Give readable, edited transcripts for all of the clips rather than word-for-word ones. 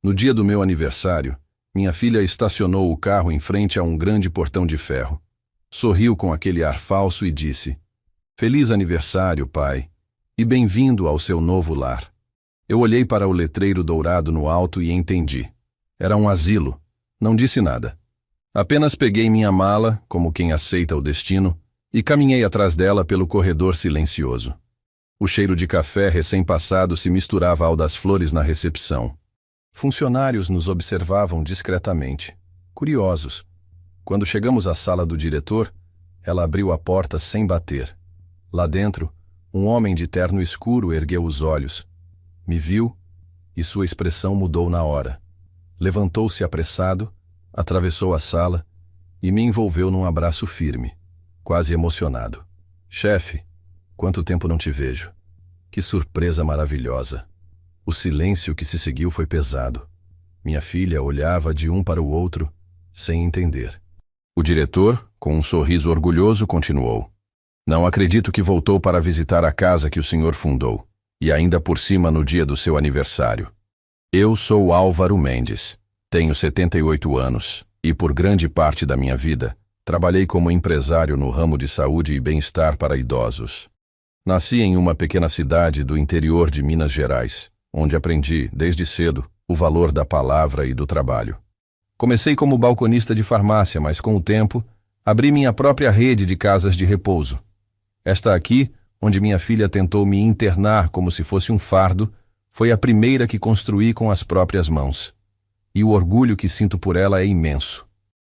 No dia do meu aniversário, minha filha estacionou o carro em frente a um grande portão de ferro. Sorriu com aquele ar falso e disse: "Feliz aniversário, pai, e bem-vindo ao seu novo lar." Eu olhei para o letreiro dourado no alto e entendi. Era um asilo. Não disse nada. Apenas peguei minha mala, como quem aceita o destino, e caminhei atrás dela pelo corredor silencioso. O cheiro de café recém-passado se misturava ao das flores na recepção. Funcionários nos observavam discretamente, curiosos. Quando chegamos à sala do diretor, ela abriu a porta sem bater. Lá dentro, um homem de terno escuro ergueu os olhos. Me viu e sua expressão mudou na hora. Levantou-se apressado, atravessou a sala e me envolveu num abraço firme, quase emocionado. "Chefe, quanto tempo não te vejo. Que surpresa maravilhosa." O silêncio que se seguiu foi pesado. Minha filha olhava de um para o outro, sem entender. O diretor, com um sorriso orgulhoso, continuou: "Não acredito que voltou para visitar a casa que o senhor fundou, e ainda por cima no dia do seu aniversário. Eu sou Álvaro Mendes, tenho 78 anos, e por grande parte da minha vida, trabalhei como empresário no ramo de saúde e bem-estar para idosos. Nasci em uma pequena cidade do interior de Minas Gerais, onde aprendi, desde cedo, o valor da palavra e do trabalho. Comecei como balconista de farmácia, mas com o tempo, abri minha própria rede de casas de repouso. Esta aqui, onde minha filha tentou me internar como se fosse um fardo, foi a primeira que construí com as próprias mãos. E o orgulho que sinto por ela é imenso."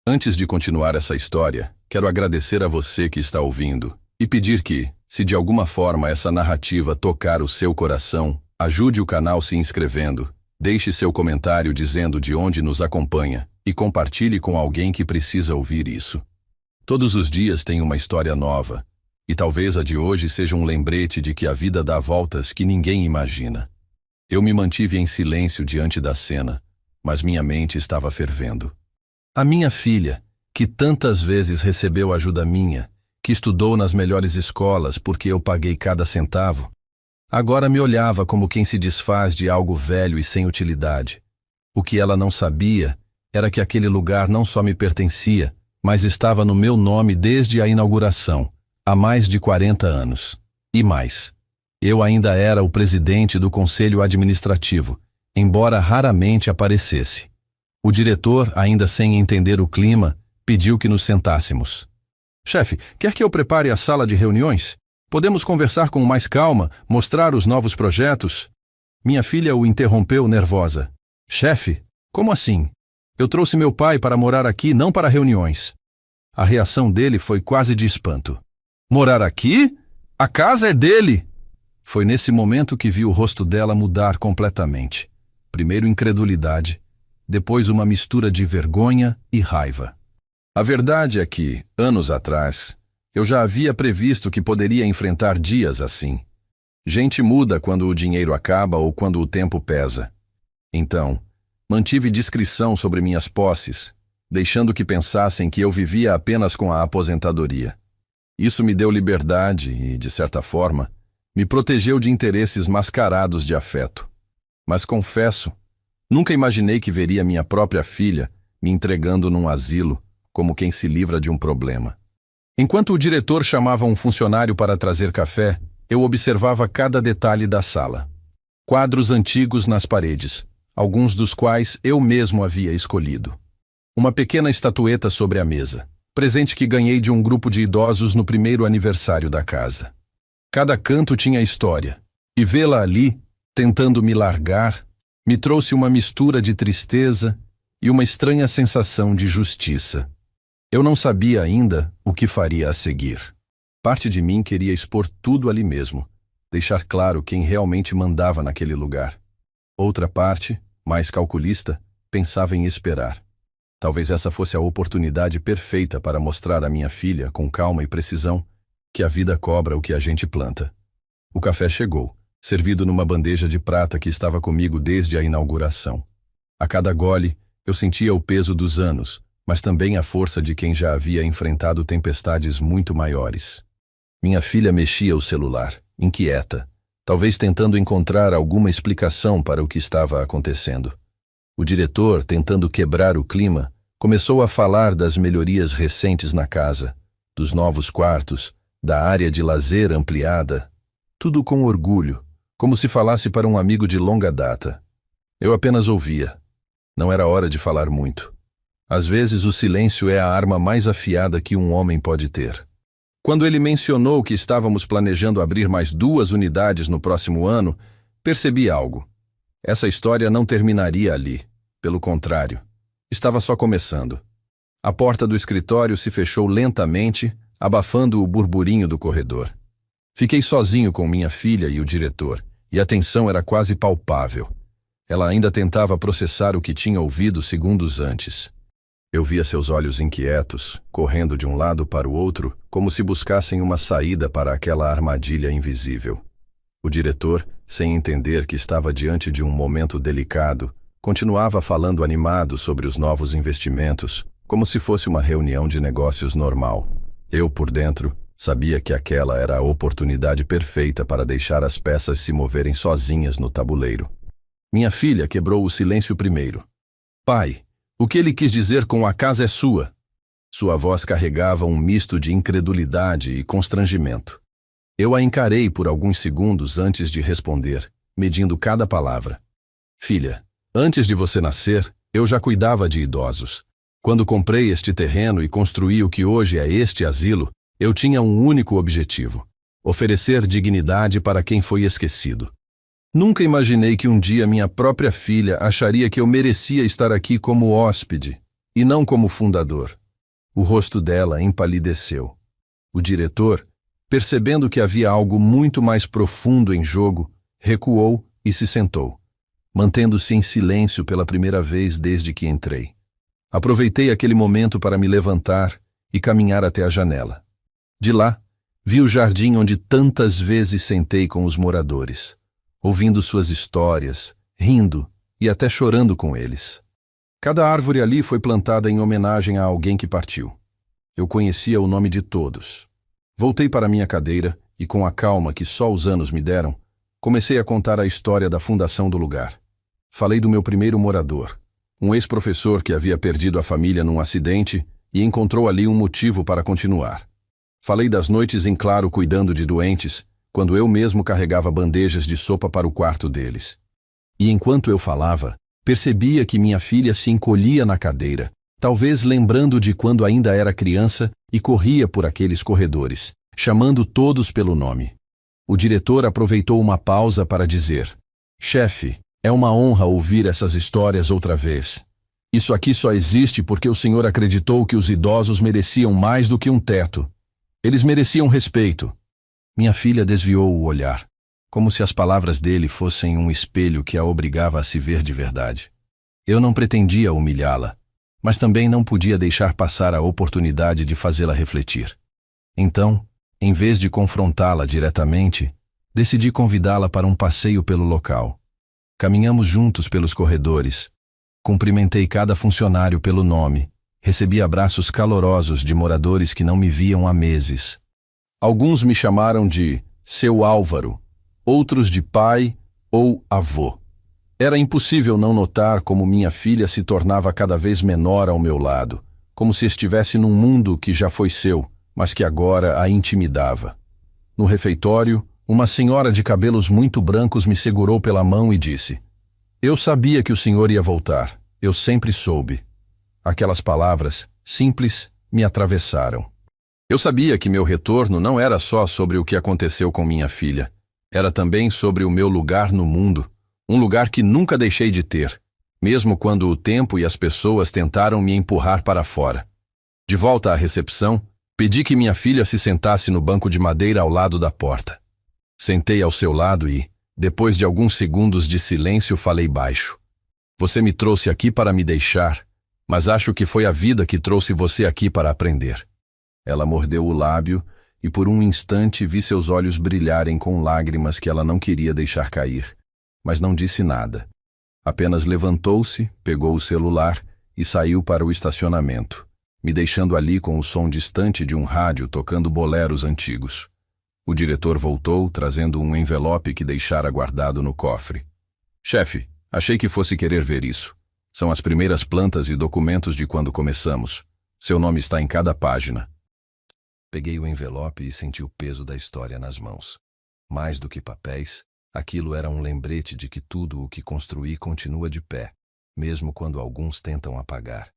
Antes de continuar essa história, quero agradecer a você que está ouvindo e pedir que, se de alguma forma essa narrativa tocar o seu coração, ajude o canal se inscrevendo, deixe seu comentário dizendo de onde nos acompanha e compartilhe com alguém que precisa ouvir isso. Todos os dias tem uma história nova, e talvez a de hoje seja um lembrete de que a vida dá voltas que ninguém imagina. Eu me mantive em silêncio diante da cena, mas minha mente estava fervendo. A minha filha, que tantas vezes recebeu ajuda minha, que estudou nas melhores escolas porque eu paguei cada centavo, agora me olhava como quem se desfaz de algo velho e sem utilidade. O que ela não sabia era que aquele lugar não só me pertencia, mas estava no meu nome desde a inauguração, há mais de 40 anos. E mais, eu ainda era o presidente do conselho administrativo, embora raramente aparecesse. O diretor, ainda sem entender o clima, pediu que nos sentássemos. "Chefe, quer que eu prepare a sala de reuniões? Podemos conversar com mais calma, mostrar os novos projetos?" Minha filha o interrompeu nervosa. "Chefe, como assim? Eu trouxe meu pai para morar aqui, não para reuniões." A reação dele foi quase de espanto. "Morar aqui? A casa é dele!" Foi nesse momento que vi o rosto dela mudar completamente. Primeiro incredulidade, depois uma mistura de vergonha e raiva. A verdade é que, anos atrás, eu já havia previsto que poderia enfrentar dias assim. Gente muda quando o dinheiro acaba ou quando o tempo pesa. Então, mantive discrição sobre minhas posses, deixando que pensassem que eu vivia apenas com a aposentadoria. Isso me deu liberdade e, de certa forma, me protegeu de interesses mascarados de afeto. Mas confesso, nunca imaginei que veria minha própria filha me entregando num asilo, como quem se livra de um problema. Enquanto o diretor chamava um funcionário para trazer café, eu observava cada detalhe da sala. Quadros antigos nas paredes, alguns dos quais eu mesmo havia escolhido. Uma pequena estatueta sobre a mesa, presente que ganhei de um grupo de idosos no primeiro aniversário da casa. Cada canto tinha história, e vê-la ali, tentando me largar, me trouxe uma mistura de tristeza e uma estranha sensação de justiça. Eu não sabia ainda o que faria a seguir. Parte de mim queria expor tudo ali mesmo, deixar claro quem realmente mandava naquele lugar. Outra parte, mais calculista, pensava em esperar. Talvez essa fosse a oportunidade perfeita para mostrar à minha filha, com calma e precisão, que a vida cobra o que a gente planta. O café chegou, servido numa bandeja de prata que estava comigo desde a inauguração. A cada gole, eu sentia o peso dos anos, mas também a força de quem já havia enfrentado tempestades muito maiores. Minha filha mexia o celular, inquieta, talvez tentando encontrar alguma explicação para o que estava acontecendo. O diretor, tentando quebrar o clima, começou a falar das melhorias recentes na casa, dos novos quartos, da área de lazer ampliada. Tudo com orgulho, como se falasse para um amigo de longa data. Eu apenas ouvia. Não era hora de falar muito. Às vezes o silêncio é a arma mais afiada que um homem pode ter. Quando ele mencionou que estávamos planejando abrir mais 2 unidades no próximo ano, percebi algo. Essa história não terminaria ali. Pelo contrário, estava só começando. A porta do escritório se fechou lentamente, abafando o burburinho do corredor. Fiquei sozinho com minha filha e o diretor, e a tensão era quase palpável. Ela ainda tentava processar o que tinha ouvido segundos antes. Eu via seus olhos inquietos, correndo de um lado para o outro, como se buscassem uma saída para aquela armadilha invisível. O diretor, sem entender que estava diante de um momento delicado, continuava falando animado sobre os novos investimentos, como se fosse uma reunião de negócios normal. Eu, por dentro, sabia que aquela era a oportunidade perfeita para deixar as peças se moverem sozinhas no tabuleiro. Minha filha quebrou o silêncio primeiro. Pai, o que ele quis dizer com a casa é sua? Sua voz carregava um misto de incredulidade e constrangimento. Eu a encarei por alguns segundos antes de responder, medindo cada palavra. Filha, antes de você nascer, eu já cuidava de idosos. Quando comprei este terreno e construí o que hoje é este asilo, eu tinha um único objetivo: oferecer dignidade para quem foi esquecido. Nunca imaginei que um dia minha própria filha acharia que eu merecia estar aqui como hóspede, e não como fundador. O rosto dela empalideceu. O diretor, percebendo que havia algo muito mais profundo em jogo, recuou e se sentou, mantendo-se em silêncio pela primeira vez desde que entrei. Aproveitei aquele momento para me levantar e caminhar até a janela. De lá, vi o jardim onde tantas vezes sentei com os moradores, ouvindo suas histórias, rindo e até chorando com eles. Cada árvore ali foi plantada em homenagem a alguém que partiu. Eu conhecia o nome de todos. Voltei para minha cadeira e, com a calma que só os anos me deram, comecei a contar a história da fundação do lugar. Falei do meu primeiro morador, um ex-professor que havia perdido a família num acidente e encontrou ali um motivo para continuar. Falei das noites em claro cuidando de doentes, quando eu mesmo carregava bandejas de sopa para o quarto deles. E enquanto eu falava, percebia que minha filha se encolhia na cadeira, talvez lembrando de quando ainda era criança e corria por aqueles corredores, chamando todos pelo nome. O diretor aproveitou uma pausa para dizer: Chefe, é uma honra ouvir essas histórias outra vez. Isso aqui só existe porque o senhor acreditou que os idosos mereciam mais do que um teto. Eles mereciam respeito. Minha filha desviou o olhar, como se as palavras dele fossem um espelho que a obrigava a se ver de verdade. Eu não pretendia humilhá-la, mas também não podia deixar passar a oportunidade de fazê-la refletir. Então, em vez de confrontá-la diretamente, decidi convidá-la para um passeio pelo local. Caminhamos juntos pelos corredores. Cumprimentei cada funcionário pelo nome. Recebi abraços calorosos de moradores que não me viam há meses. Alguns me chamaram de seu Álvaro, outros de pai ou avô. Era impossível não notar como minha filha se tornava cada vez menor ao meu lado, como se estivesse num mundo que já foi seu, mas que agora a intimidava. No refeitório, uma senhora de cabelos muito brancos me segurou pela mão e disse: Eu sabia que o senhor ia voltar, eu sempre soube. Aquelas palavras, simples, me atravessaram. Eu sabia que meu retorno não era só sobre o que aconteceu com minha filha. Era também sobre o meu lugar no mundo, um lugar que nunca deixei de ter, mesmo quando o tempo e as pessoas tentaram me empurrar para fora. De volta à recepção, pedi que minha filha se sentasse no banco de madeira ao lado da porta. Sentei ao seu lado e, depois de alguns segundos de silêncio, falei baixo. Você me trouxe aqui para me deixar, mas acho que foi a vida que trouxe você aqui para aprender. Ela mordeu o lábio e por um instante vi seus olhos brilharem com lágrimas que ela não queria deixar cair, mas não disse nada. Apenas levantou-se, pegou o celular e saiu para o estacionamento, me deixando ali com o som distante de um rádio tocando boleros antigos. O diretor voltou, trazendo um envelope que deixara guardado no cofre. Chefe, achei que fosse querer ver isso. São as primeiras plantas e documentos de quando começamos. Seu nome está em cada página. Peguei o envelope e senti o peso da história nas mãos. Mais do que papéis, aquilo era um lembrete de que tudo o que construí continua de pé, mesmo quando alguns tentam apagar.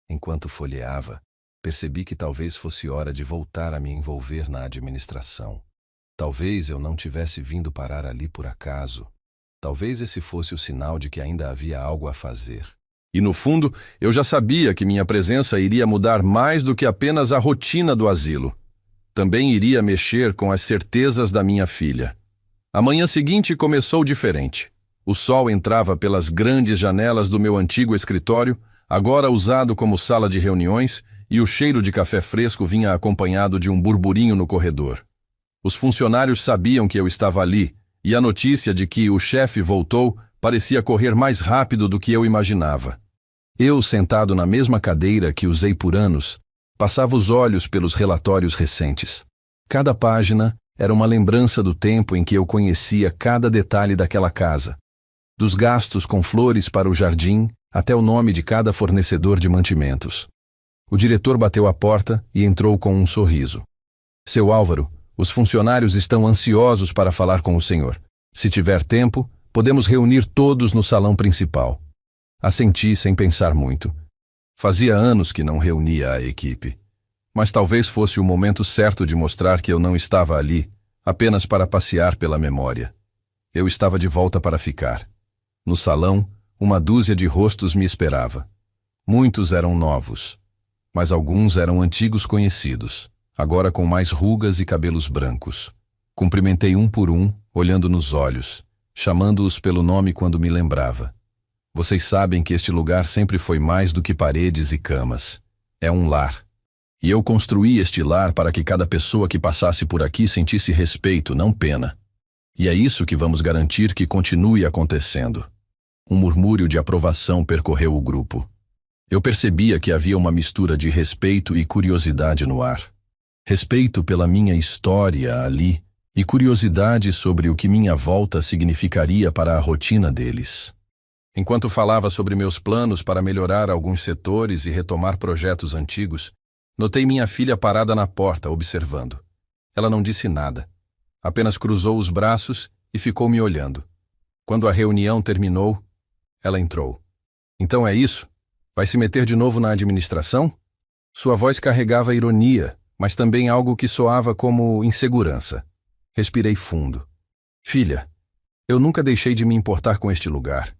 Enquanto folheava, percebi que talvez fosse hora de voltar a me envolver na administração. Talvez eu não tivesse vindo parar ali por acaso. Talvez esse fosse o sinal de que ainda havia algo a fazer. E no fundo, eu já sabia que minha presença iria mudar mais do que apenas a rotina do asilo. Também iria mexer com as certezas da minha filha. A manhã seguinte começou diferente. O sol entrava pelas grandes janelas do meu antigo escritório, agora usado como sala de reuniões, e o cheiro de café fresco vinha acompanhado de um burburinho no corredor. Os funcionários sabiam que eu estava ali, e a notícia de que o chefe voltou parecia correr mais rápido do que eu imaginava. Eu, sentado na mesma cadeira que usei por anos, passava os olhos pelos relatórios recentes. Cada página era uma lembrança do tempo em que eu conhecia cada detalhe daquela casa, dos gastos com flores para o jardim até o nome de cada fornecedor de mantimentos. O diretor bateu à porta e entrou com um sorriso. Seu Álvaro, os funcionários estão ansiosos para falar com o senhor. Se tiver tempo, podemos reunir todos no salão principal. Assenti sem pensar muito. Fazia anos que não reunia a equipe. Mas talvez fosse o momento certo de mostrar que eu não estava ali, apenas para passear pela memória. Eu estava de volta para ficar. No salão, uma dúzia de rostos me esperava. Muitos eram novos, mas alguns eram antigos conhecidos, agora com mais rugas e cabelos brancos. Cumprimentei um por um, olhando nos olhos, chamando-os pelo nome quando me lembrava. Vocês sabem que este lugar sempre foi mais do que paredes e camas. É um lar. E eu construí este lar para que cada pessoa que passasse por aqui sentisse respeito, não pena. E é isso que vamos garantir que continue acontecendo. Um murmúrio de aprovação percorreu o grupo. Eu percebia que havia uma mistura de respeito e curiosidade no ar. Respeito pela minha história ali e curiosidade sobre o que minha volta significaria para a rotina deles. Enquanto falava sobre meus planos para melhorar alguns setores e retomar projetos antigos, notei minha filha parada na porta, observando. Ela não disse nada. Apenas cruzou os braços e ficou me olhando. Quando a reunião terminou, ela entrou. Então é isso? Vai se meter de novo na administração? Sua voz carregava ironia, mas também algo que soava como insegurança. Respirei fundo. Filha, eu nunca deixei de me importar com este lugar.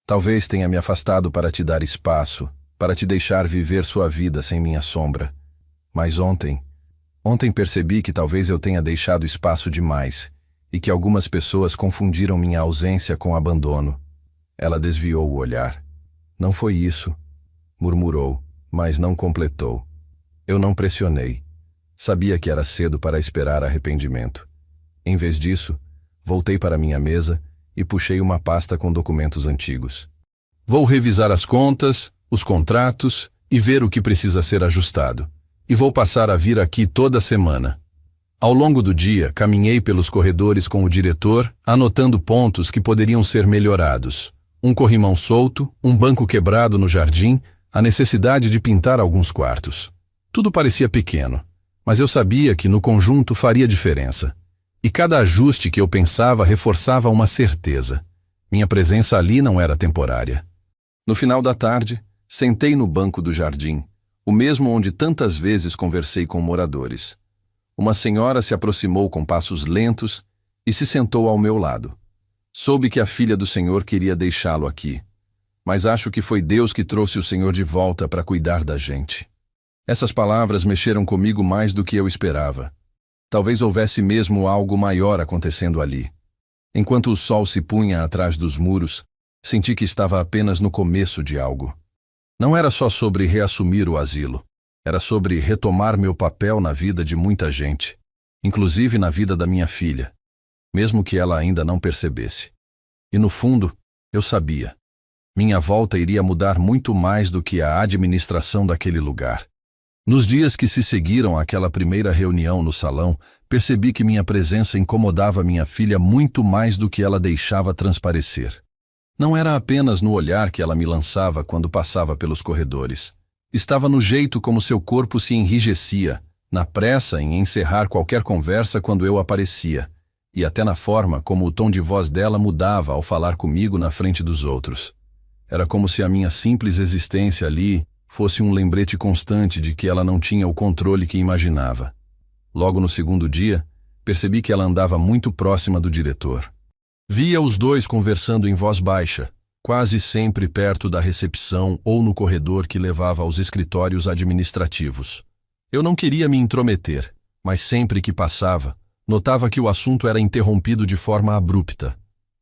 Talvez tenha me afastado para te dar espaço, para te deixar viver sua vida sem minha sombra. Mas ontem percebi que talvez eu tenha deixado espaço demais e que algumas pessoas confundiram minha ausência com abandono. Ela desviou o olhar. Não foi isso, murmurou, mas não completou. Eu não pressionei. Sabia que era cedo para esperar arrependimento. Em vez disso, voltei para minha mesa e puxei uma pasta com documentos antigos. Vou revisar as contas, os contratos e ver o que precisa ser ajustado. E vou passar a vir aqui toda semana. Ao longo do dia, caminhei pelos corredores com o diretor, anotando pontos que poderiam ser melhorados. Um corrimão solto, um banco quebrado no jardim, a necessidade de pintar alguns quartos. Tudo parecia pequeno, mas eu sabia que no conjunto faria diferença. E cada ajuste que eu pensava reforçava uma certeza. Minha presença ali não era temporária. No final da tarde, sentei no banco do jardim, o mesmo onde tantas vezes conversei com moradores. Uma senhora se aproximou com passos lentos e se sentou ao meu lado. Soube que a filha do senhor queria deixá-lo aqui, mas acho que foi Deus que trouxe o senhor de volta para cuidar da gente. Essas palavras mexeram comigo mais do que eu esperava. Talvez houvesse mesmo algo maior acontecendo ali. Enquanto o sol se punha atrás dos muros, senti que estava apenas no começo de algo. Não era só sobre reassumir o asilo. Era sobre retomar meu papel na vida de muita gente, inclusive na vida da minha filha, mesmo que ela ainda não percebesse. E no fundo, eu sabia. Minha volta iria mudar muito mais do que a administração daquele lugar. Nos dias que se seguiram àquela primeira reunião no salão, percebi que minha presença incomodava minha filha muito mais do que ela deixava transparecer. Não era apenas no olhar que ela me lançava quando passava pelos corredores. Estava no jeito como seu corpo se enrijecia, na pressa em encerrar qualquer conversa quando eu aparecia, e até na forma como o tom de voz dela mudava ao falar comigo na frente dos outros. Era como se a minha simples existência ali fosse um lembrete constante de que ela não tinha o controle que imaginava. Logo no segundo dia, percebi que ela andava muito próxima do diretor. Via os dois conversando em voz baixa, quase sempre perto da recepção ou no corredor que levava aos escritórios administrativos. Eu não queria me intrometer, mas sempre que passava, notava que o assunto era interrompido de forma abrupta.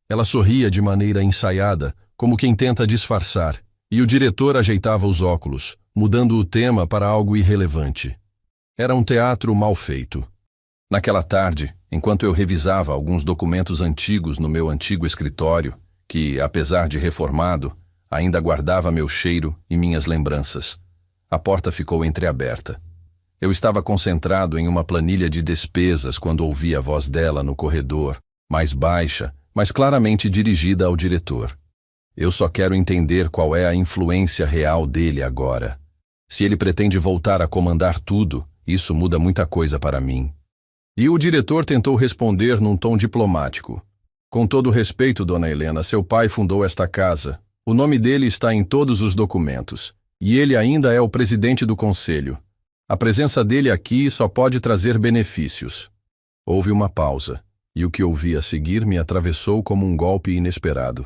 Ela sorria de maneira ensaiada, como quem tenta disfarçar, e o diretor ajeitava os óculos, mudando o tema para algo irrelevante. Era um teatro mal feito. Naquela tarde, enquanto eu revisava alguns documentos antigos no meu antigo escritório, que, apesar de reformado, ainda guardava meu cheiro e minhas lembranças, a porta ficou entreaberta. Eu estava concentrado em uma planilha de despesas quando ouvi a voz dela no corredor, mais baixa, mas claramente dirigida ao diretor. Eu só quero entender qual é a influência real dele agora. Se ele pretende voltar a comandar tudo, isso muda muita coisa para mim. E o diretor tentou responder num tom diplomático. Com todo respeito, dona Helena, seu pai fundou esta casa. O nome dele está em todos os documentos. E ele ainda é o presidente do conselho. A presença dele aqui só pode trazer benefícios. Houve uma pausa, e o que ouvi a seguir me atravessou como um golpe inesperado.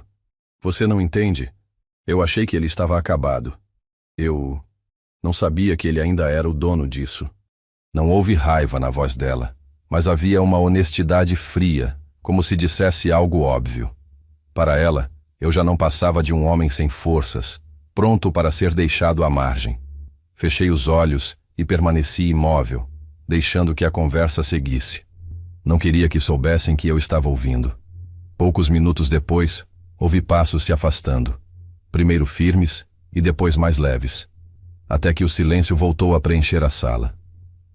Você não entende? Eu achei que ele estava acabado. Eu não sabia que ele ainda era o dono disso. Não houve raiva na voz dela, mas havia uma honestidade fria, como se dissesse algo óbvio. Para ela, eu já não passava de um homem sem forças, pronto para ser deixado à margem. Fechei os olhos e permaneci imóvel, deixando que a conversa seguisse. Não queria que soubessem que eu estava ouvindo. Poucos minutos depois, ouvi passos se afastando, primeiro firmes e depois mais leves, até que o silêncio voltou a preencher a sala.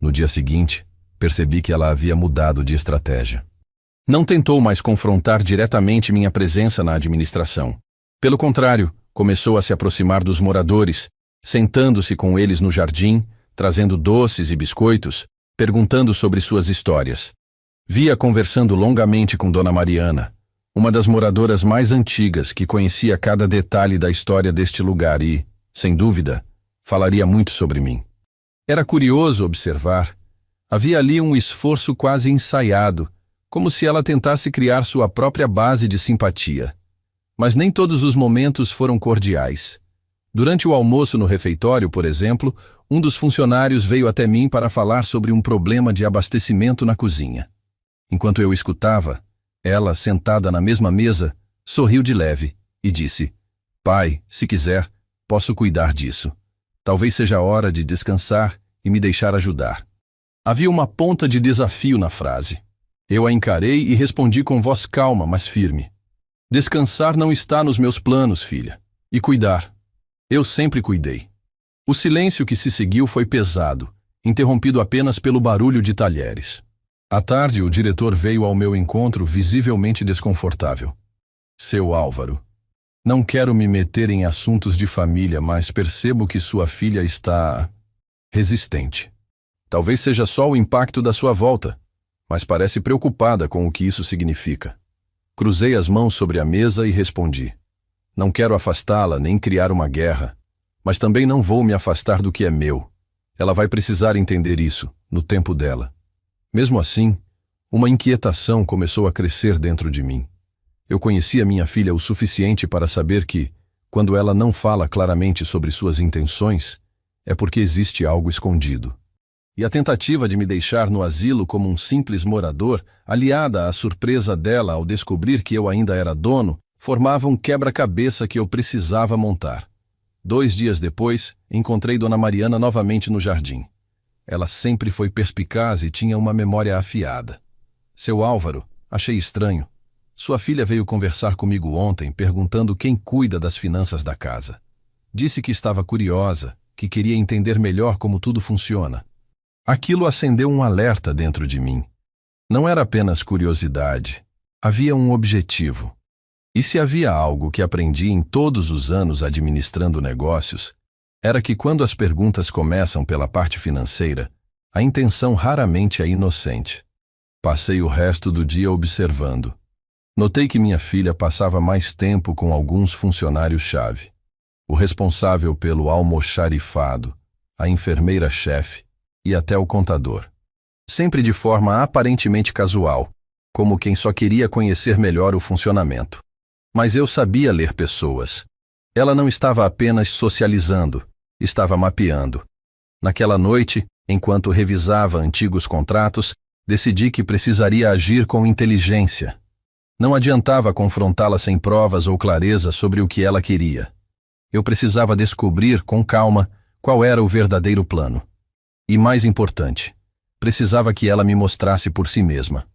No dia seguinte, percebi que ela havia mudado de estratégia. Não tentou mais confrontar diretamente minha presença na administração. Pelo contrário, começou a se aproximar dos moradores, sentando-se com eles no jardim, trazendo doces e biscoitos, perguntando sobre suas histórias. Via conversando longamente com Dona Mariana, uma das moradoras mais antigas que conhecia cada detalhe da história deste lugar e, sem dúvida, falaria muito sobre mim. Era curioso observar. Havia ali um esforço quase ensaiado, como se ela tentasse criar sua própria base de simpatia. Mas nem todos os momentos foram cordiais. Durante o almoço no refeitório, por exemplo, um dos funcionários veio até mim para falar sobre um problema de abastecimento na cozinha. Enquanto eu escutava, ela, sentada na mesma mesa, sorriu de leve e disse: "Pai, se quiser, posso cuidar disso. Talvez seja a hora de descansar e me deixar ajudar." Havia uma ponta de desafio na frase. Eu a encarei e respondi com voz calma, mas firme: "Descansar não está nos meus planos, filha. E cuidar. Eu sempre cuidei." O silêncio que se seguiu foi pesado, interrompido apenas pelo barulho de talheres. À tarde, o diretor veio ao meu encontro visivelmente desconfortável. "Seu Álvaro, não quero me meter em assuntos de família, mas percebo que sua filha está resistente. Talvez seja só o impacto da sua volta, mas parece preocupada com o que isso significa." Cruzei as mãos sobre a mesa e respondi: "Não quero afastá-la nem criar uma guerra, mas também não vou me afastar do que é meu. Ela vai precisar entender isso, no tempo dela." Mesmo assim, uma inquietação começou a crescer dentro de mim. Eu conhecia minha filha o suficiente para saber que, quando ela não fala claramente sobre suas intenções, é porque existe algo escondido. E a tentativa de me deixar no asilo como um simples morador, aliada à surpresa dela ao descobrir que eu ainda era dono, formava um quebra-cabeça que eu precisava montar. 2 dias depois, encontrei Dona Mariana novamente no jardim. Ela sempre foi perspicaz e tinha uma memória afiada. "Seu Álvaro, achei estranho. Sua filha veio conversar comigo ontem, perguntando quem cuida das finanças da casa. Disse que estava curiosa, que queria entender melhor como tudo funciona." Aquilo acendeu um alerta dentro de mim. Não era apenas curiosidade. Havia um objetivo. E se havia algo que aprendi em todos os anos administrando negócios, era que quando as perguntas começam pela parte financeira, a intenção raramente é inocente. Passei o resto do dia observando. Notei que minha filha passava mais tempo com alguns funcionários-chave. O responsável pelo almoxarifado, a enfermeira-chefe e até o contador. Sempre de forma aparentemente casual, como quem só queria conhecer melhor o funcionamento. Mas eu sabia ler pessoas. Ela não estava apenas socializando, estava mapeando. Naquela noite, enquanto revisava antigos contratos, decidi que precisaria agir com inteligência. Não adiantava confrontá-la sem provas ou clareza sobre o que ela queria. Eu precisava descobrir, com calma, qual era o verdadeiro plano. E mais importante, precisava que ela me mostrasse por si mesma.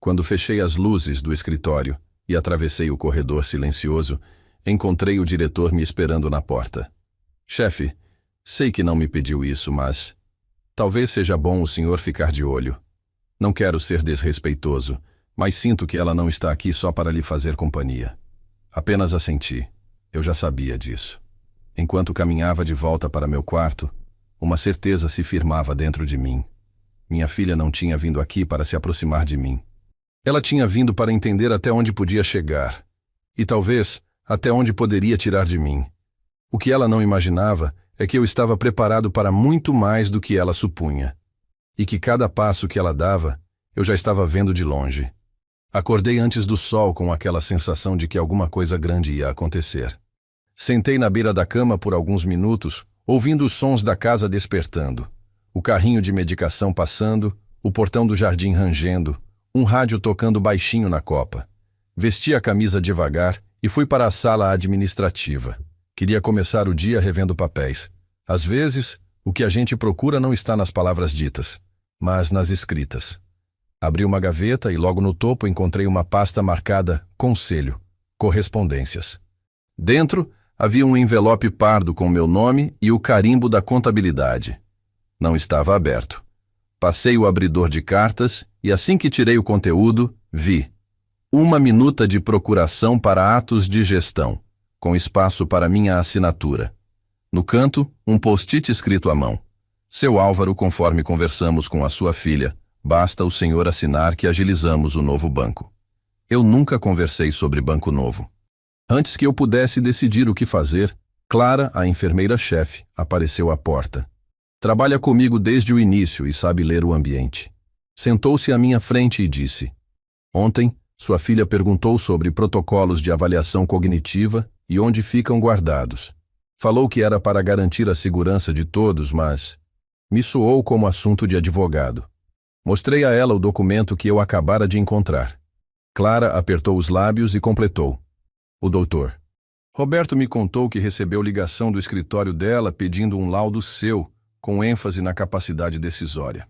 Quando fechei as luzes do escritório e atravessei o corredor silencioso, encontrei o diretor me esperando na porta. Chefe, sei que não me pediu isso, mas talvez seja bom o senhor ficar de olho. Não quero ser desrespeitoso, mas sinto que ela não está aqui só para lhe fazer companhia. Apenas assenti. Eu já sabia disso. Enquanto caminhava de volta para meu quarto, uma certeza se firmava dentro de mim. Minha filha não tinha vindo aqui para se aproximar de mim. Ela tinha vindo para entender até onde podia chegar, e talvez até onde poderia tirar de mim. O que ela não imaginava é que eu estava preparado para muito mais do que ela supunha, e que cada passo que ela dava, eu já estava vendo de longe. Acordei antes do sol com aquela sensação de que alguma coisa grande ia acontecer. Sentei na beira da cama por alguns minutos, ouvindo os sons da casa despertando, o carrinho de medicação passando, o portão do jardim rangendo, um rádio tocando baixinho na copa. Vesti a camisa devagar e fui para a sala administrativa. Queria começar o dia revendo papéis. Às vezes, o que a gente procura não está nas palavras ditas, mas nas escritas. Abri uma gaveta e logo no topo encontrei uma pasta marcada Conselho, Correspondências. Dentro, havia um envelope pardo com meu nome e o carimbo da contabilidade. Não estava aberto. Passei o abridor de cartas e assim que tirei o conteúdo, vi 1 minuta de procuração para atos de gestão, com espaço para minha assinatura. No canto, um post-it escrito à mão. Seu Álvaro, conforme conversamos com a sua filha, basta o senhor assinar que agilizamos o novo banco. Eu nunca conversei sobre banco novo. Antes que eu pudesse decidir o que fazer, Clara, a enfermeira-chefe, apareceu à porta. Trabalha comigo desde o início e sabe ler o ambiente. Sentou-se à minha frente e disse: Ontem, sua filha perguntou sobre protocolos de avaliação cognitiva e onde ficam guardados. Falou que era para garantir a segurança de todos, mas me soou como assunto de advogado. Mostrei a ela o documento que eu acabara de encontrar. Clara apertou os lábios e completou: O doutor Roberto me contou que recebeu ligação do escritório dela pedindo um laudo seu, com ênfase na capacidade decisória.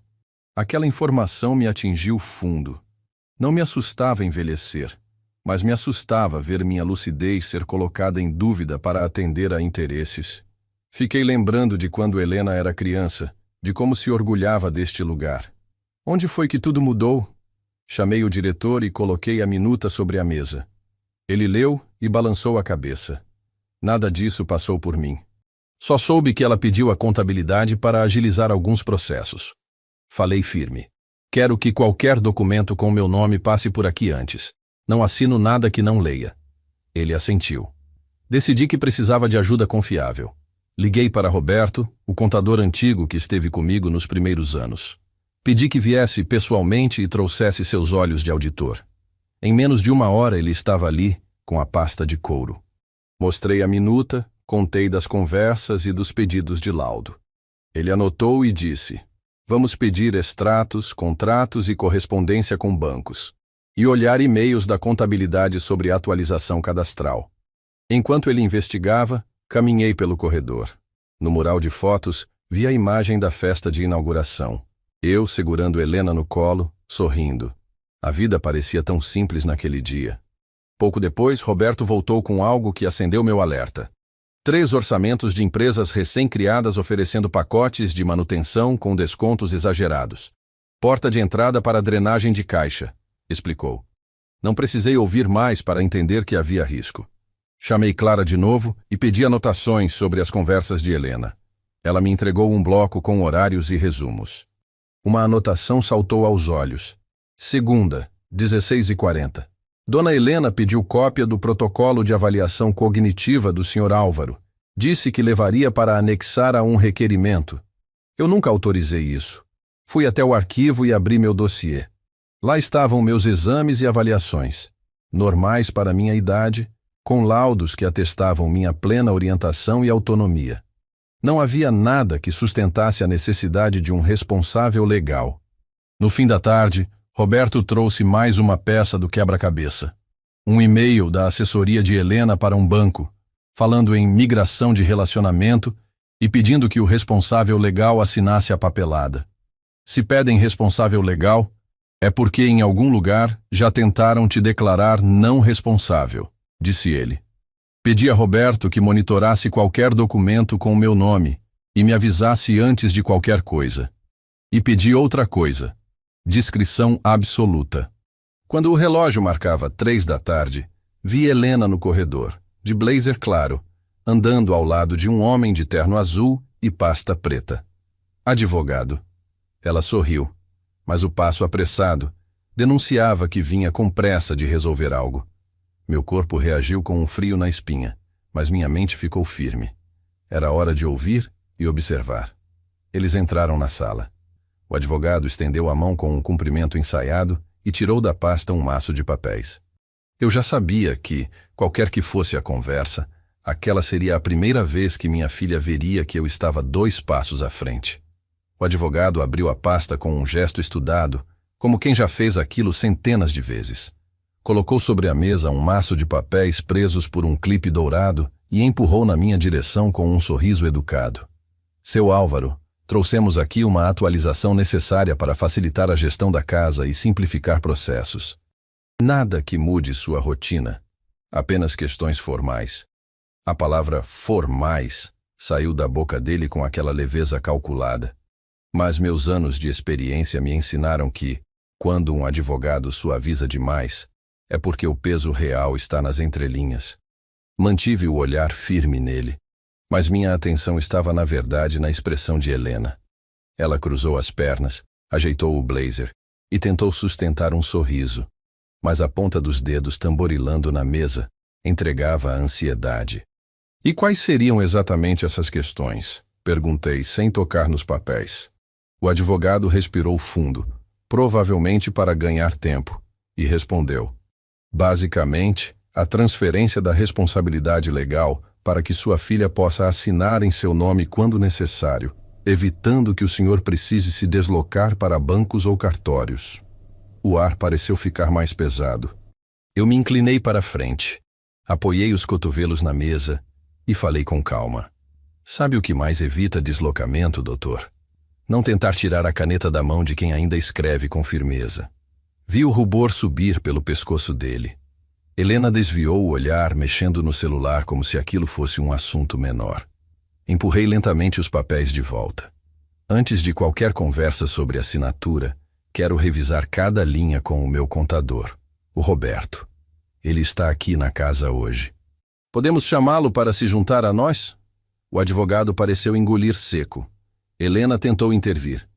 Aquela informação me atingiu fundo. Não me assustava envelhecer, mas me assustava ver minha lucidez ser colocada em dúvida para atender a interesses. Fiquei lembrando de quando Helena era criança, de como se orgulhava deste lugar. Onde foi que tudo mudou? Chamei o diretor e coloquei a minuta sobre a mesa. Ele leu e balançou a cabeça. Nada disso passou por mim. Só soube que ela pediu a contabilidade para agilizar alguns processos. Falei firme. Quero que qualquer documento com meu nome passe por aqui antes. Não assino nada que não leia. Ele assentiu. Decidi que precisava de ajuda confiável. Liguei para Roberto, o contador antigo que esteve comigo nos primeiros anos. Pedi que viesse pessoalmente e trouxesse seus olhos de auditor. Em menos de 1 hora ele estava ali, com a pasta de couro. Mostrei a minuta, contei das conversas e dos pedidos de laudo. Ele anotou e disse: Vamos pedir extratos, contratos e correspondência com bancos. E olhar e-mails da contabilidade sobre atualização cadastral. Enquanto ele investigava, caminhei pelo corredor. No mural de fotos, vi a imagem da festa de inauguração. Eu segurando Helena no colo, sorrindo. A vida parecia tão simples naquele dia. Pouco depois, Roberto voltou com algo que acendeu meu alerta. 3 orçamentos de empresas recém-criadas oferecendo pacotes de manutenção com descontos exagerados. Porta de entrada para drenagem de caixa, explicou. Não precisei ouvir mais para entender que havia risco. Chamei Clara de novo e pedi anotações sobre as conversas de Helena. Ela me entregou um bloco com horários e resumos. Uma anotação saltou aos olhos. Segunda, 16h40. Dona Helena pediu cópia do protocolo de avaliação cognitiva do Sr. Álvaro. Disse que levaria para anexar a um requerimento. Eu nunca autorizei isso. Fui até o arquivo e abri meu dossiê. Lá estavam meus exames e avaliações, normais para minha idade, com laudos que atestavam minha plena orientação e autonomia. Não havia nada que sustentasse a necessidade de um responsável legal. No fim da tarde, Roberto trouxe mais uma peça do quebra-cabeça. Um e-mail da assessoria de Helena para um banco, falando em migração de relacionamento e pedindo que o responsável legal assinasse a papelada. Se pedem responsável legal, é porque em algum lugar já tentaram te declarar não responsável, disse ele. Pedi a Roberto que monitorasse qualquer documento com o meu nome e me avisasse antes de qualquer coisa. E pedi outra coisa: discrição absoluta. Quando o relógio marcava 3 da tarde, vi Helena no corredor, de blazer claro, andando ao lado de um homem de terno azul e pasta preta. Advogado. Ela sorriu, mas o passo apressado denunciava que vinha com pressa de resolver algo. Meu corpo reagiu com um frio na espinha, mas minha mente ficou firme. Era hora de ouvir e observar. Eles entraram na sala. O advogado estendeu a mão com um cumprimento ensaiado e tirou da pasta um maço de papéis. Eu já sabia que, qualquer que fosse a conversa, aquela seria a primeira vez que minha filha veria que eu estava 2 passos à frente. O advogado abriu a pasta com um gesto estudado, como quem já fez aquilo centenas de vezes. Colocou sobre a mesa um maço de papéis presos por um clipe dourado e empurrou na minha direção com um sorriso educado. Seu Álvaro, trouxemos aqui uma atualização necessária para facilitar a gestão da casa e simplificar processos. Nada que mude sua rotina, apenas questões formais. A palavra formais saiu da boca dele com aquela leveza calculada. Mas meus anos de experiência me ensinaram que, quando um advogado suaviza demais, é porque o peso real está nas entrelinhas. Mantive o olhar firme nele, mas minha atenção estava na verdade na expressão de Helena. Ela cruzou as pernas, ajeitou o blazer e tentou sustentar um sorriso, mas a ponta dos dedos tamborilando na mesa entregava a ansiedade. E quais seriam exatamente essas questões? Perguntei sem tocar nos papéis. O advogado respirou fundo, provavelmente para ganhar tempo, e respondeu: basicamente, a transferência da responsabilidade legal para que sua filha possa assinar em seu nome quando necessário, evitando que o senhor precise se deslocar para bancos ou cartórios. O ar pareceu ficar mais pesado. Eu me inclinei para a frente, apoiei os cotovelos na mesa e falei com calma. Sabe o que mais evita deslocamento, doutor? Não tentar tirar a caneta da mão de quem ainda escreve com firmeza. Vi o rubor subir pelo pescoço dele. Helena desviou o olhar, mexendo no celular como se aquilo fosse um assunto menor. Empurrei lentamente os papéis de volta. Antes de qualquer conversa sobre assinatura, quero revisar cada linha com o meu contador, o Roberto. Ele está aqui na casa hoje. Podemos chamá-lo para se juntar a nós? O advogado pareceu engolir seco. Helena tentou intervir.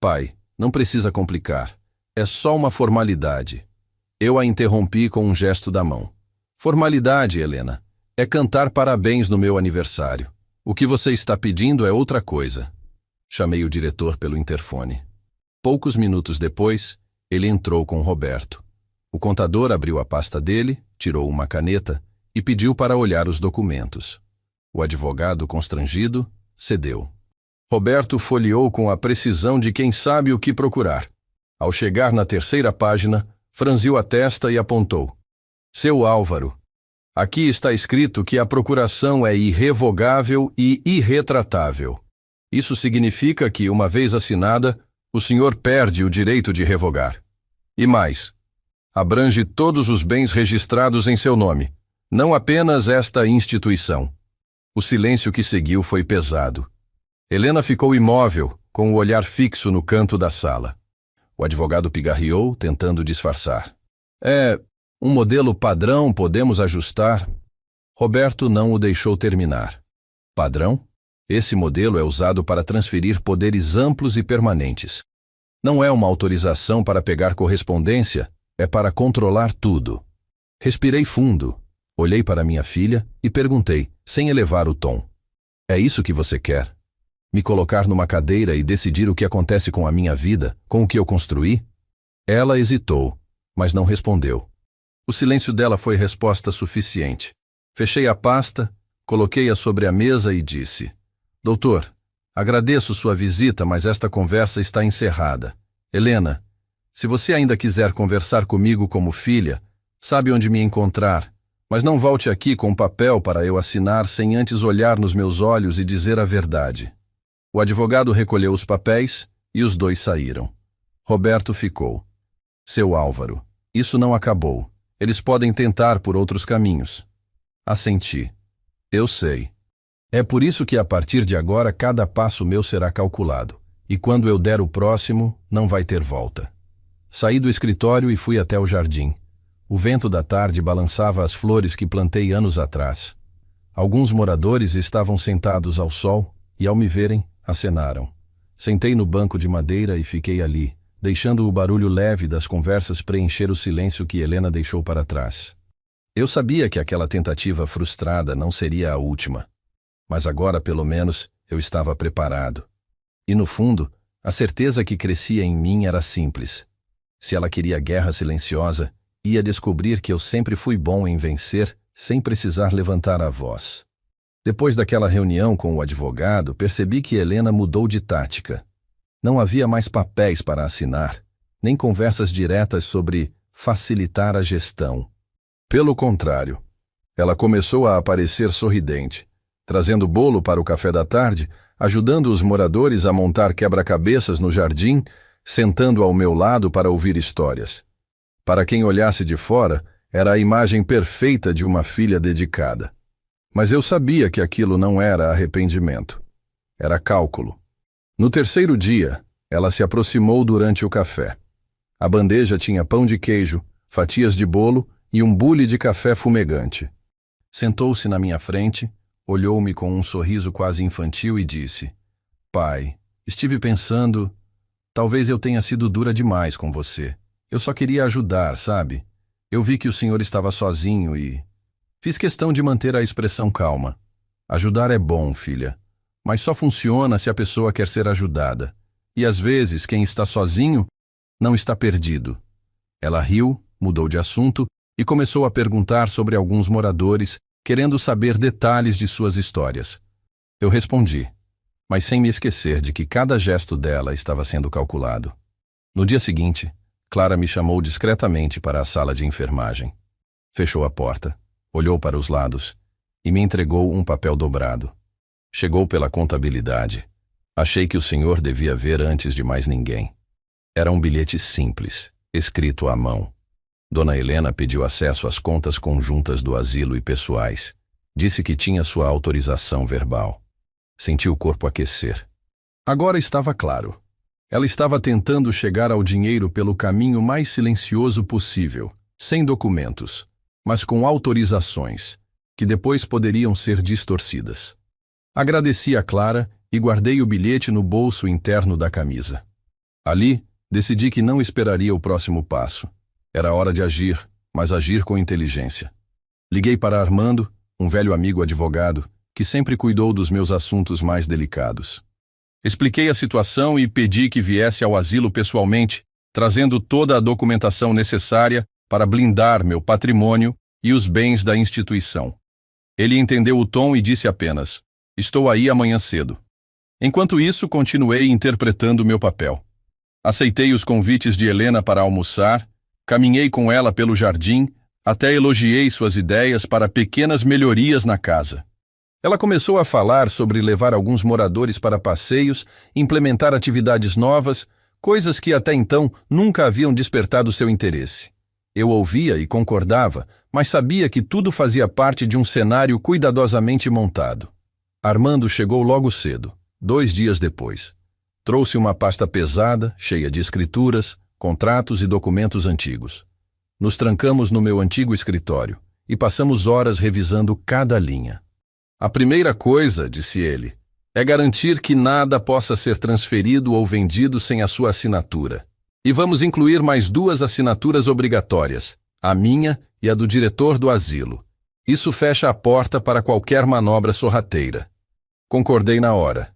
Pai, não precisa complicar. É só uma formalidade. Eu a interrompi com um gesto da mão. Formalidade, Helena. É cantar parabéns no meu aniversário. O que você está pedindo é outra coisa. Chamei o diretor pelo interfone. Poucos minutos depois, ele entrou com Roberto. O contador abriu a pasta dele, tirou uma caneta e pediu para olhar os documentos. O advogado, constrangido, cedeu. Roberto folheou com a precisão de quem sabe o que procurar. Ao chegar na 3ª página, franziu a testa e apontou. Seu Álvaro, aqui está escrito que a procuração é irrevogável e irretratável. Isso significa que, uma vez assinada, o senhor perde o direito de revogar. E mais, abrange todos os bens registrados em seu nome, não apenas esta instituição. O silêncio que seguiu foi pesado. Helena ficou imóvel, com o olhar fixo no canto da sala. O advogado pigarreou, tentando disfarçar. Um modelo padrão podemos ajustar? Roberto não o deixou terminar. Padrão? Esse modelo é usado para transferir poderes amplos e permanentes. Não é uma autorização para pegar correspondência, é para controlar tudo. Respirei fundo, olhei para minha filha e perguntei, sem elevar o tom: é isso que você quer? Me colocar numa cadeira e decidir o que acontece com a minha vida, com o que eu construí? Ela hesitou, mas não respondeu. O silêncio dela foi resposta suficiente. Fechei a pasta, coloquei-a sobre a mesa e disse: Doutor, agradeço sua visita, mas esta conversa está encerrada. Helena, se você ainda quiser conversar comigo como filha, sabe onde me encontrar, mas não volte aqui com um papel para eu assinar sem antes olhar nos meus olhos e dizer a verdade. O advogado recolheu os papéis e os dois saíram. Roberto ficou. Seu Álvaro, isso não acabou. Eles podem tentar por outros caminhos. Assenti. Eu sei. É por isso que a partir de agora cada passo meu será calculado. E quando eu der o próximo, não vai ter volta. Saí do escritório e fui até o jardim. O vento da tarde balançava as flores que plantei anos atrás. Alguns moradores estavam sentados ao sol e, ao me verem, acenaram. Sentei no banco de madeira e fiquei ali, deixando o barulho leve das conversas preencher o silêncio que Helena deixou para trás. Eu sabia que aquela tentativa frustrada não seria a última. Mas agora, pelo menos, eu estava preparado. E, no fundo, a certeza que crescia em mim era simples. Se ela queria guerra silenciosa, ia descobrir que eu sempre fui bom em vencer, sem precisar levantar a voz. Depois daquela reunião com o advogado, percebi que Helena mudou de tática. Não havia mais papéis para assinar, nem conversas diretas sobre facilitar a gestão. Pelo contrário, ela começou a aparecer sorridente, trazendo bolo para o café da tarde, ajudando os moradores a montar quebra-cabeças no jardim, sentando ao meu lado para ouvir histórias. Para quem olhasse de fora, era a imagem perfeita de uma filha dedicada. Mas eu sabia que aquilo não era arrependimento. Era cálculo. No terceiro dia, ela se aproximou durante o café. A bandeja tinha pão de queijo, fatias de bolo e um bule de café fumegante. Sentou-se na minha frente, olhou-me com um sorriso quase infantil e disse: Pai, estive pensando, talvez eu tenha sido dura demais com você. Eu só queria ajudar, sabe? Eu vi que o senhor estava sozinho e... Fiz questão de manter a expressão calma. Ajudar é bom, filha, mas só funciona se a pessoa quer ser ajudada. E às vezes, quem está sozinho não está perdido. Ela riu, mudou de assunto e começou a perguntar sobre alguns moradores, querendo saber detalhes de suas histórias. Eu respondi, mas sem me esquecer de que cada gesto dela estava sendo calculado. No dia seguinte, Clara me chamou discretamente para a sala de enfermagem. Fechou a porta, olhou para os lados e me entregou um papel dobrado. Chegou pela contabilidade. Achei que o senhor devia ver antes de mais ninguém. Era um bilhete simples, escrito à mão. Dona Helena pediu acesso às contas conjuntas do asilo e pessoais. Disse que tinha sua autorização verbal. Senti o corpo aquecer. Agora estava claro. Ela estava tentando chegar ao dinheiro pelo caminho mais silencioso possível, sem documentos, mas com autorizações, que depois poderiam ser distorcidas. Agradeci a Clara e guardei o bilhete no bolso interno da camisa. Ali, decidi que não esperaria o próximo passo. Era hora de agir, mas agir com inteligência. Liguei para Armando, um velho amigo advogado, que sempre cuidou dos meus assuntos mais delicados. Expliquei a situação e pedi que viesse ao asilo pessoalmente, trazendo toda a documentação necessária para blindar meu patrimônio e os bens da instituição. Ele entendeu o tom e disse apenas: "Estou aí amanhã cedo." Enquanto isso, continuei interpretando meu papel. Aceitei os convites de Helena para almoçar, caminhei com ela pelo jardim, até elogiei suas ideias para pequenas melhorias na casa. Ela começou a falar sobre levar alguns moradores para passeios, implementar atividades novas, coisas que até então nunca haviam despertado seu interesse. Eu ouvia e concordava, mas sabia que tudo fazia parte de um cenário cuidadosamente montado. Armando chegou logo cedo, 2 dias depois. Trouxe uma pasta pesada, cheia de escrituras, contratos e documentos antigos. Nos trancamos no meu antigo escritório e passamos horas revisando cada linha. A primeira coisa, disse ele, é garantir que nada possa ser transferido ou vendido sem a sua assinatura. E vamos incluir mais 2 assinaturas obrigatórias, a minha e a do diretor do asilo. Isso fecha a porta para qualquer manobra sorrateira. Concordei na hora.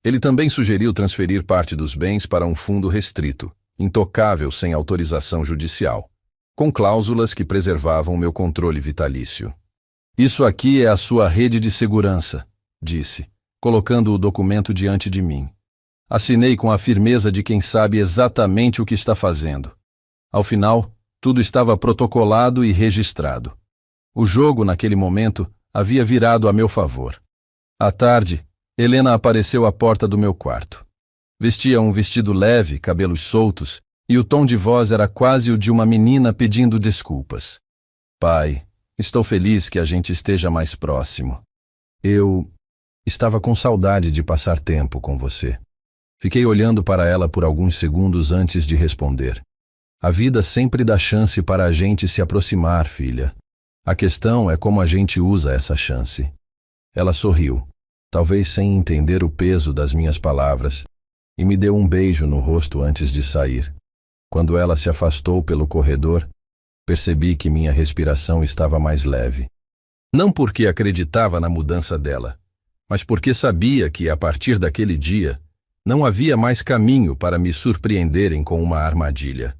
Ele também sugeriu transferir parte dos bens para um fundo restrito, intocável sem autorização judicial, com cláusulas que preservavam meu controle vitalício. Isso aqui é a sua rede de segurança, disse, colocando o documento diante de mim. Assinei com a firmeza de quem sabe exatamente o que está fazendo. Ao final, tudo estava protocolado e registrado. O jogo, naquele momento, havia virado a meu favor. À tarde, Helena apareceu à porta do meu quarto. Vestia um vestido leve, cabelos soltos, e o tom de voz era quase o de uma menina pedindo desculpas. Pai, estou feliz que a gente esteja mais próximo. Eu estava com saudade de passar tempo com você. Fiquei olhando para ela por alguns segundos antes de responder. A vida sempre dá chance para a gente se aproximar, filha. A questão é como a gente usa essa chance. Ela sorriu, talvez sem entender o peso das minhas palavras, e me deu um beijo no rosto antes de sair. Quando ela se afastou pelo corredor, percebi que minha respiração estava mais leve. Não porque acreditava na mudança dela, mas porque sabia que, a partir daquele dia, não havia mais caminho para me surpreenderem com uma armadilha.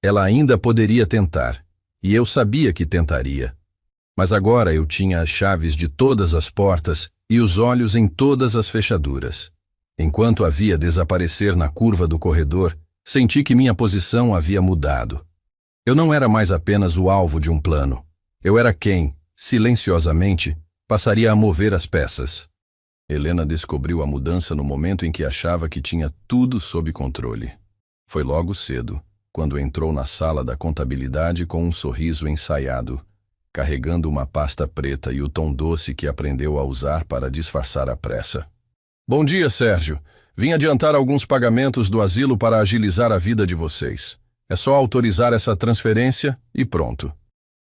Ela ainda poderia tentar, e eu sabia que tentaria. Mas agora eu tinha as chaves de todas as portas e os olhos em todas as fechaduras. Enquanto a via desaparecer na curva do corredor, senti que minha posição havia mudado. Eu não era mais apenas o alvo de um plano. Eu era quem, silenciosamente, passaria a mover as peças. Helena descobriu a mudança no momento em que achava que tinha tudo sob controle. Foi logo cedo, quando entrou na sala da contabilidade com um sorriso ensaiado, carregando uma pasta preta e o tom doce que aprendeu a usar para disfarçar a pressa. Bom dia, Sérgio. Vim adiantar alguns pagamentos do asilo para agilizar a vida de vocês. É só autorizar essa transferência e pronto.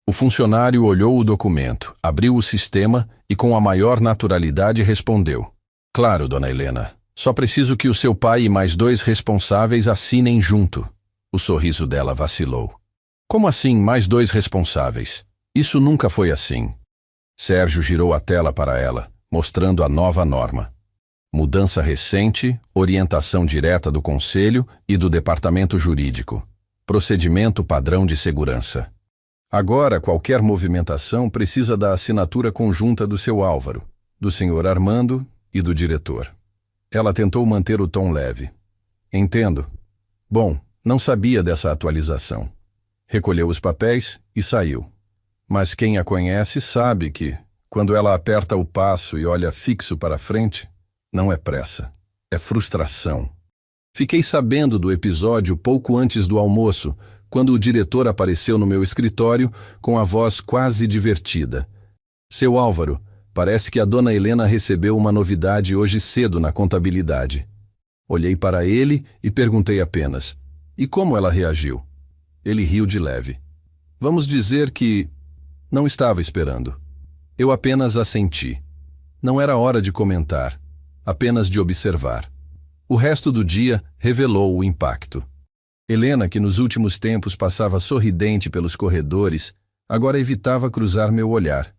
O funcionário olhou o documento, abriu o sistema e com a maior naturalidade respondeu. Claro, dona Helena. Só preciso que o seu pai e mais 2 responsáveis assinem junto. O sorriso dela vacilou. Como assim mais 2 responsáveis? Isso nunca foi assim. Sérgio girou a tela para ela, mostrando a nova norma. Mudança recente, orientação direta do Conselho e do Departamento Jurídico. Procedimento padrão de segurança. Agora, qualquer movimentação precisa da assinatura conjunta do seu Álvaro, do senhor Armando e do diretor. Ela tentou manter o tom leve. Entendo. Bom, não sabia dessa atualização. Recolheu os papéis e saiu. Mas quem a conhece sabe que, quando ela aperta o passo e olha fixo para frente, não é pressa, é frustração. Fiquei sabendo do episódio pouco antes do almoço, quando o diretor apareceu no meu escritório com a voz quase divertida. Seu Álvaro, parece que a dona Helena recebeu uma novidade hoje cedo na contabilidade. Olhei para ele e perguntei apenas, e como ela reagiu? Ele riu de leve. Vamos dizer que não estava esperando. Eu apenas assenti. Não era hora de comentar, apenas de observar. O resto do dia revelou o impacto. Helena, que nos últimos tempos passava sorridente pelos corredores, agora evitava cruzar meu olhar.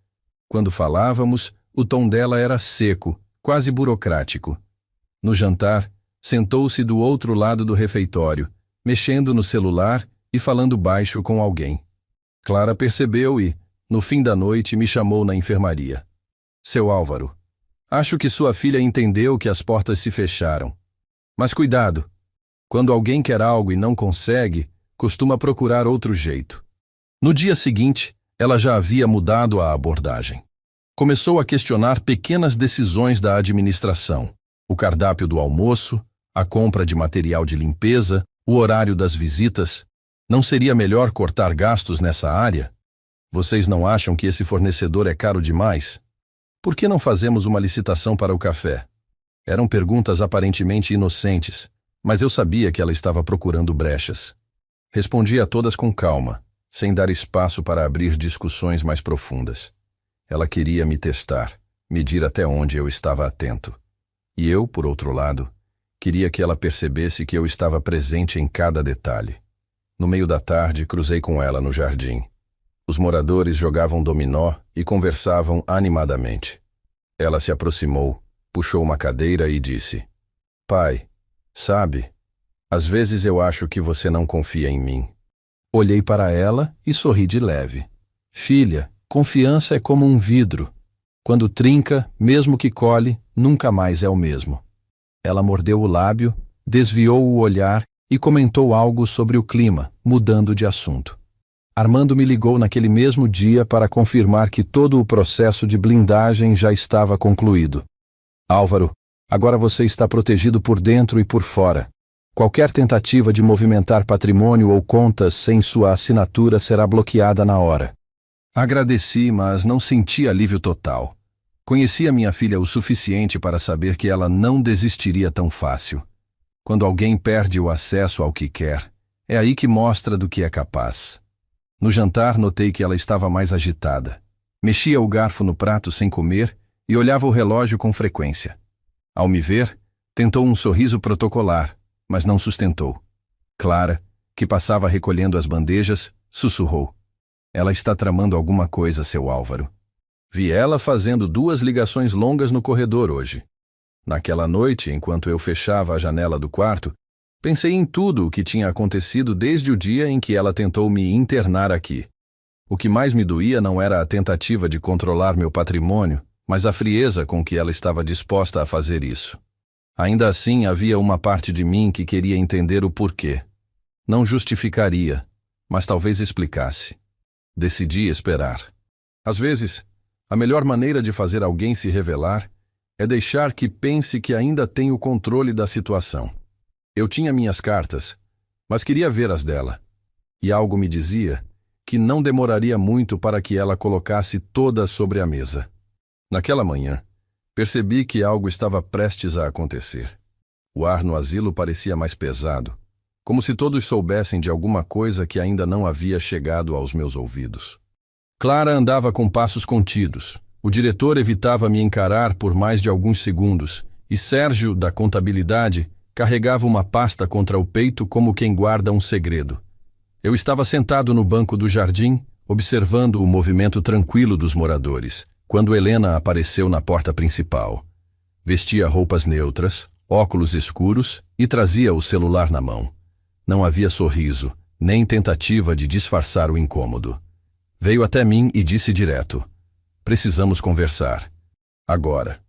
Quando falávamos, o tom dela era seco, quase burocrático. No jantar, sentou-se do outro lado do refeitório, mexendo no celular e falando baixo com alguém. Clara percebeu e, no fim da noite, me chamou na enfermaria. Seu Álvaro, acho que sua filha entendeu que as portas se fecharam. Mas cuidado! Quando alguém quer algo e não consegue, costuma procurar outro jeito. No dia seguinte, ela já havia mudado a abordagem. Começou a questionar pequenas decisões da administração, o cardápio do almoço, a compra de material de limpeza, o horário das visitas. Não seria melhor cortar gastos nessa área? Vocês não acham que esse fornecedor é caro demais? Por que não fazemos uma licitação para o café? Eram perguntas aparentemente inocentes, mas eu sabia que ela estava procurando brechas. Respondi a todas com calma, sem dar espaço para abrir discussões mais profundas. Ela queria me testar, medir até onde eu estava atento. E eu, por outro lado, queria que ela percebesse que eu estava presente em cada detalhe. No meio da tarde, cruzei com ela no jardim. Os moradores jogavam dominó e conversavam animadamente. Ela se aproximou, puxou uma cadeira e disse: "Pai, sabe, às vezes eu acho que você não confia em mim." Olhei para ela e sorri de leve. "Filha, confiança é como um vidro. Quando trinca, mesmo que cole, nunca mais é o mesmo." Ela mordeu o lábio, desviou o olhar e comentou algo sobre o clima, mudando de assunto. Armando me ligou naquele mesmo dia para confirmar que todo o processo de blindagem já estava concluído. "Álvaro, agora você está protegido por dentro e por fora. Qualquer tentativa de movimentar patrimônio ou contas sem sua assinatura será bloqueada na hora." Agradeci, mas não senti alívio total. Conhecia minha filha o suficiente para saber que ela não desistiria tão fácil. Quando alguém perde o acesso ao que quer, é aí que mostra do que é capaz. No jantar, notei que ela estava mais agitada. Mexia o garfo no prato sem comer e olhava o relógio com frequência. Ao me ver, tentou um sorriso protocolar, mas não sustentou. Clara, que passava recolhendo as bandejas, sussurrou: "Ela está tramando alguma coisa, seu Álvaro." Vi ela fazendo 2 ligações longas no corredor hoje. Naquela noite, enquanto eu fechava a janela do quarto, pensei em tudo o que tinha acontecido desde o dia em que ela tentou me internar aqui. O que mais me doía não era a tentativa de controlar meu patrimônio, mas a frieza com que ela estava disposta a fazer isso. Ainda assim, havia uma parte de mim que queria entender o porquê. Não justificaria, mas talvez explicasse. Decidi esperar. Às vezes, a melhor maneira de fazer alguém se revelar é deixar que pense que ainda tem o controle da situação. Eu tinha minhas cartas, mas queria ver as dela. E algo me dizia que não demoraria muito para que ela colocasse todas sobre a mesa. Naquela manhã, percebi que algo estava prestes a acontecer. O ar no asilo parecia mais pesado, como se todos soubessem de alguma coisa que ainda não havia chegado aos meus ouvidos. Clara andava com passos contidos. O diretor evitava me encarar por mais de alguns segundos, e Sérgio, da contabilidade, carregava uma pasta contra o peito como quem guarda um segredo. Eu estava sentado no banco do jardim, observando o movimento tranquilo dos moradores, quando Helena apareceu na porta principal. Vestia roupas neutras, óculos escuros e trazia o celular na mão. Não havia sorriso, nem tentativa de disfarçar o incômodo. Veio até mim e disse direto: "Precisamos conversar. Agora."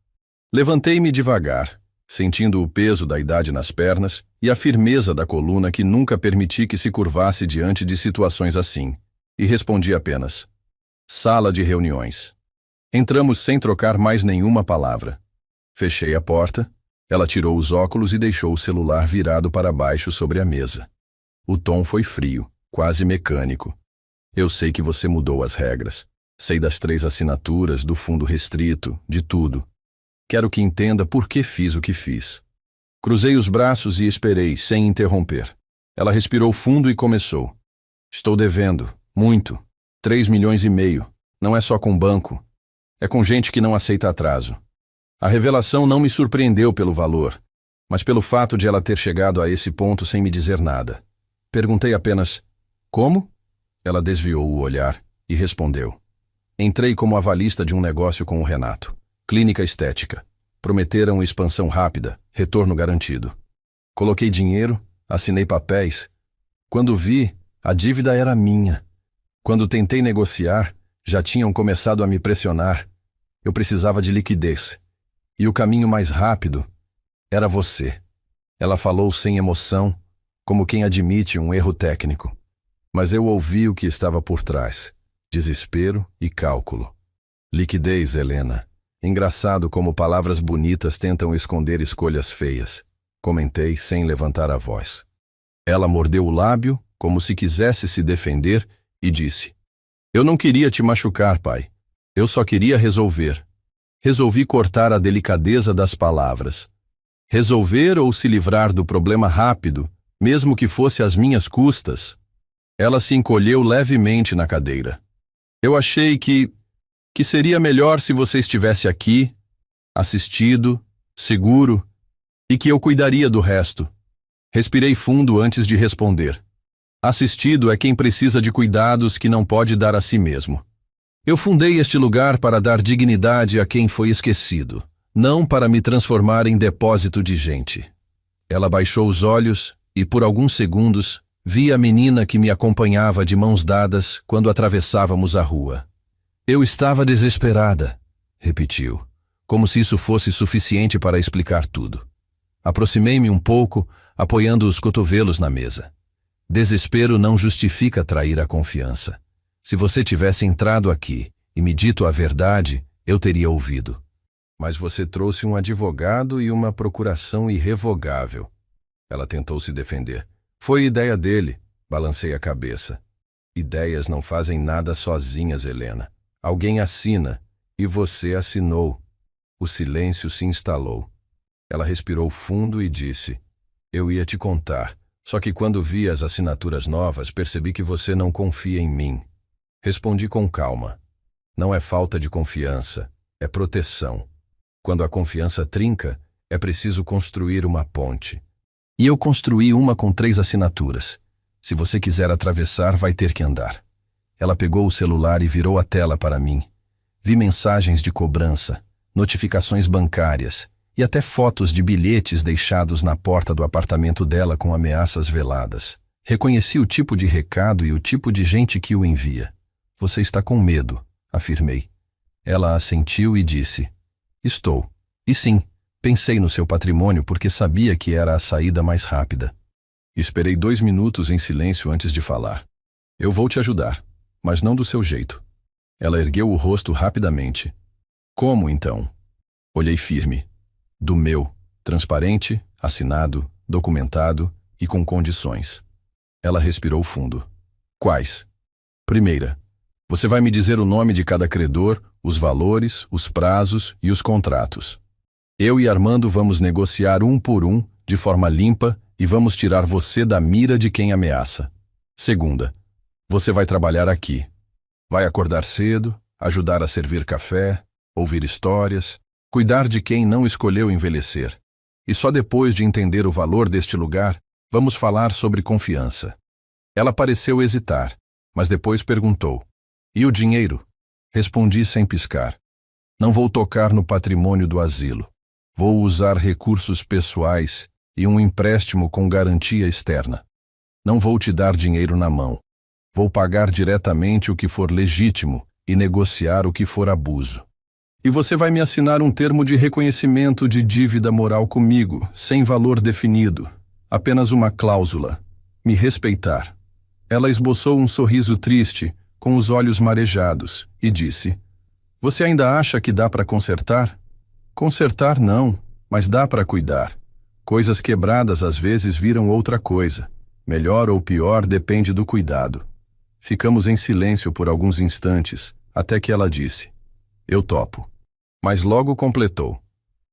Levantei-me devagar, sentindo o peso da idade nas pernas e a firmeza da coluna que nunca permiti que se curvasse diante de situações assim, e respondi apenas: "Sala de reuniões." Entramos sem trocar mais nenhuma palavra. Fechei a porta, ela tirou os óculos e deixou o celular virado para baixo sobre a mesa. O tom foi frio, quase mecânico. "Eu sei que você mudou as regras. Sei das 3 assinaturas, do fundo restrito, de tudo. Quero que entenda por que fiz o que fiz." Cruzei os braços e esperei, sem interromper. Ela respirou fundo e começou: "Estou devendo, muito. 3,5 milhões. Não é só com banco. É com gente que não aceita atraso." A revelação não me surpreendeu pelo valor, mas pelo fato de ela ter chegado a esse ponto sem me dizer nada. Perguntei apenas: "Como?" Ela desviou o olhar e respondeu: "Entrei como avalista de um negócio com o Renato. Clínica estética. Prometeram expansão rápida, retorno garantido. Coloquei dinheiro, assinei papéis. Quando vi, a dívida era minha. Quando tentei negociar, já tinham começado a me pressionar. Eu precisava de liquidez. E o caminho mais rápido era você." Ela falou sem emoção, como quem admite um erro técnico. Mas eu ouvi o que estava por trás: desespero e cálculo. "Liquidez, Helena. Engraçado como palavras bonitas tentam esconder escolhas feias", comentei sem levantar a voz. Ela mordeu o lábio, como se quisesse se defender, e disse: "Eu não queria te machucar, pai. Eu só queria resolver." Resolvi cortar a delicadeza das palavras. Resolver ou se livrar do problema rápido, mesmo que fosse às minhas custas. Ela se encolheu levemente na cadeira. Eu achei que seria melhor se você estivesse aqui, assistido, seguro, e que eu cuidaria do resto. Respirei fundo antes de responder. Assistido é quem precisa de cuidados que não pode dar a si mesmo. Eu fundei este lugar para dar dignidade a quem foi esquecido, não para me transformar em depósito de gente. Ela baixou os olhos e, por alguns segundos, vi a menina que me acompanhava de mãos dadas quando atravessávamos a rua. Eu estava desesperada, repetiu, como se isso fosse suficiente para explicar tudo. Aproximei-me um pouco, apoiando os cotovelos na mesa. Desespero não justifica trair a confiança. Se você tivesse entrado aqui e me dito a verdade, eu teria ouvido. Mas você trouxe um advogado e uma procuração irrevogável. Ela tentou se defender. Foi ideia dele, balancei a cabeça. Ideias não fazem nada sozinhas, Helena. Alguém assina, e você assinou. O silêncio se instalou. Ela respirou fundo e disse, eu ia te contar, só que quando vi as assinaturas novas, percebi que você não confia em mim. Respondi com calma. Não é falta de confiança, é proteção. Quando a confiança trinca, é preciso construir uma ponte. E eu construí uma com 3 assinaturas. Se você quiser atravessar, vai ter que andar. Ela pegou o celular e virou a tela para mim. Vi mensagens de cobrança, notificações bancárias e até fotos de bilhetes deixados na porta do apartamento dela com ameaças veladas. Reconheci o tipo de recado e o tipo de gente que o envia. Você está com medo, afirmei. Ela assentiu e disse, estou. E sim, pensei no seu patrimônio porque sabia que era a saída mais rápida. Esperei 2 minutos em silêncio antes de falar. Eu vou te ajudar, mas não do seu jeito. Ela ergueu o rosto rapidamente. Como então? Olhei firme. Do meu, transparente, assinado, documentado e com condições. Ela respirou fundo. Quais? Primeira, você vai me dizer o nome de cada credor, os valores, os prazos e os contratos. Eu e Armando vamos negociar um por um, de forma limpa, e vamos tirar você da mira de quem ameaça. Segunda, você vai trabalhar aqui. Vai acordar cedo, ajudar a servir café, ouvir histórias, cuidar de quem não escolheu envelhecer. E só depois de entender o valor deste lugar, vamos falar sobre confiança. Ela pareceu hesitar, mas depois perguntou, e o dinheiro? Respondi sem piscar. Não vou tocar no patrimônio do asilo. Vou usar recursos pessoais e um empréstimo com garantia externa. Não vou te dar dinheiro na mão. Vou pagar diretamente o que for legítimo e negociar o que for abuso. E você vai me assinar um termo de reconhecimento de dívida moral comigo, sem valor definido. Apenas uma cláusula. Me respeitar. Ela esboçou um sorriso triste, com os olhos marejados, e disse, você ainda acha que dá para consertar? Consertar não, mas dá para cuidar. Coisas quebradas às vezes viram outra coisa. Melhor ou pior depende do cuidado. Ficamos em silêncio por alguns instantes, até que ela disse, eu topo. Mas logo completou.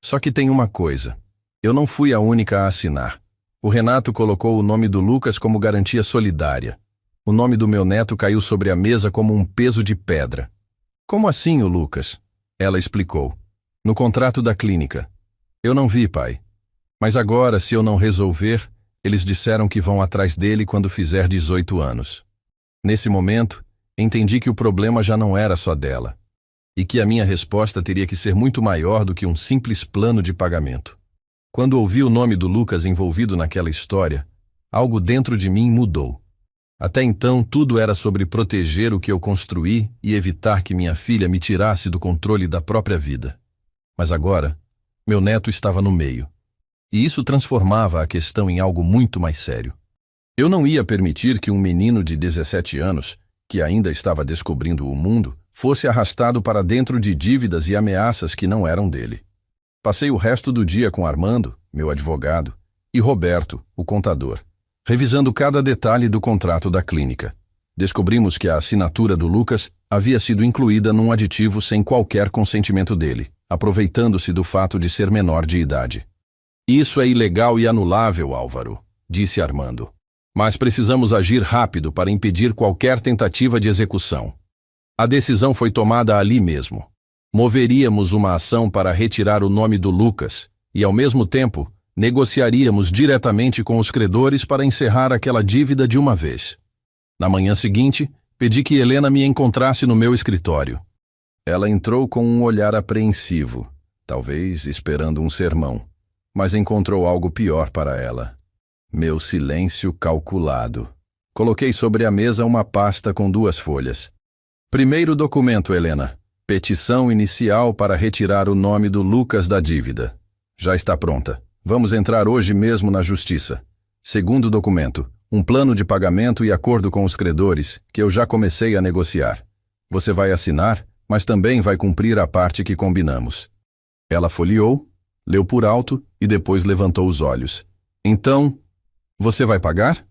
Só que tem uma coisa. Eu não fui a única a assinar. O Renato colocou o nome do Lucas como garantia solidária. O nome do meu neto caiu sobre a mesa como um peso de pedra. Como assim, o Lucas? Ela explicou. No contrato da clínica. Eu não vi, pai. Mas agora, se eu não resolver, eles disseram que vão atrás dele quando fizer 18 anos. Nesse momento, entendi que o problema já não era só dela. E que a minha resposta teria que ser muito maior do que um simples plano de pagamento. Quando ouvi o nome do Lucas envolvido naquela história, algo dentro de mim mudou. Até então, tudo era sobre proteger o que eu construí e evitar que minha filha me tirasse do controle da própria vida. Mas agora, meu neto estava no meio. E isso transformava a questão em algo muito mais sério. Eu não ia permitir que um menino de 17 anos, que ainda estava descobrindo o mundo, fosse arrastado para dentro de dívidas e ameaças que não eram dele. Passei o resto do dia com Armando, meu advogado, e Roberto, o contador, revisando cada detalhe do contrato da clínica. Descobrimos que a assinatura do Lucas havia sido incluída num aditivo sem qualquer consentimento dele, aproveitando-se do fato de ser menor de idade. Isso é ilegal e anulável, Álvaro, disse Armando. Mas precisamos agir rápido para impedir qualquer tentativa de execução. A decisão foi tomada ali mesmo. Moveríamos uma ação para retirar o nome do Lucas e, ao mesmo tempo, negociaríamos diretamente com os credores para encerrar aquela dívida de uma vez. Na manhã seguinte, pedi que Helena me encontrasse no meu escritório. Ela entrou com um olhar apreensivo, talvez esperando um sermão, mas encontrou algo pior para ela. Meu silêncio calculado. Coloquei sobre a mesa uma pasta com 2 folhas. Primeiro documento, Helena. Petição inicial para retirar o nome do Lucas da dívida. Já está pronta. Vamos entrar hoje mesmo na justiça. Segundo documento. Um plano de pagamento e acordo com os credores, que eu já comecei a negociar. Você vai assinar, mas também vai cumprir a parte que combinamos. Ela folheou, leu por alto e depois levantou os olhos. Então, você vai pagar?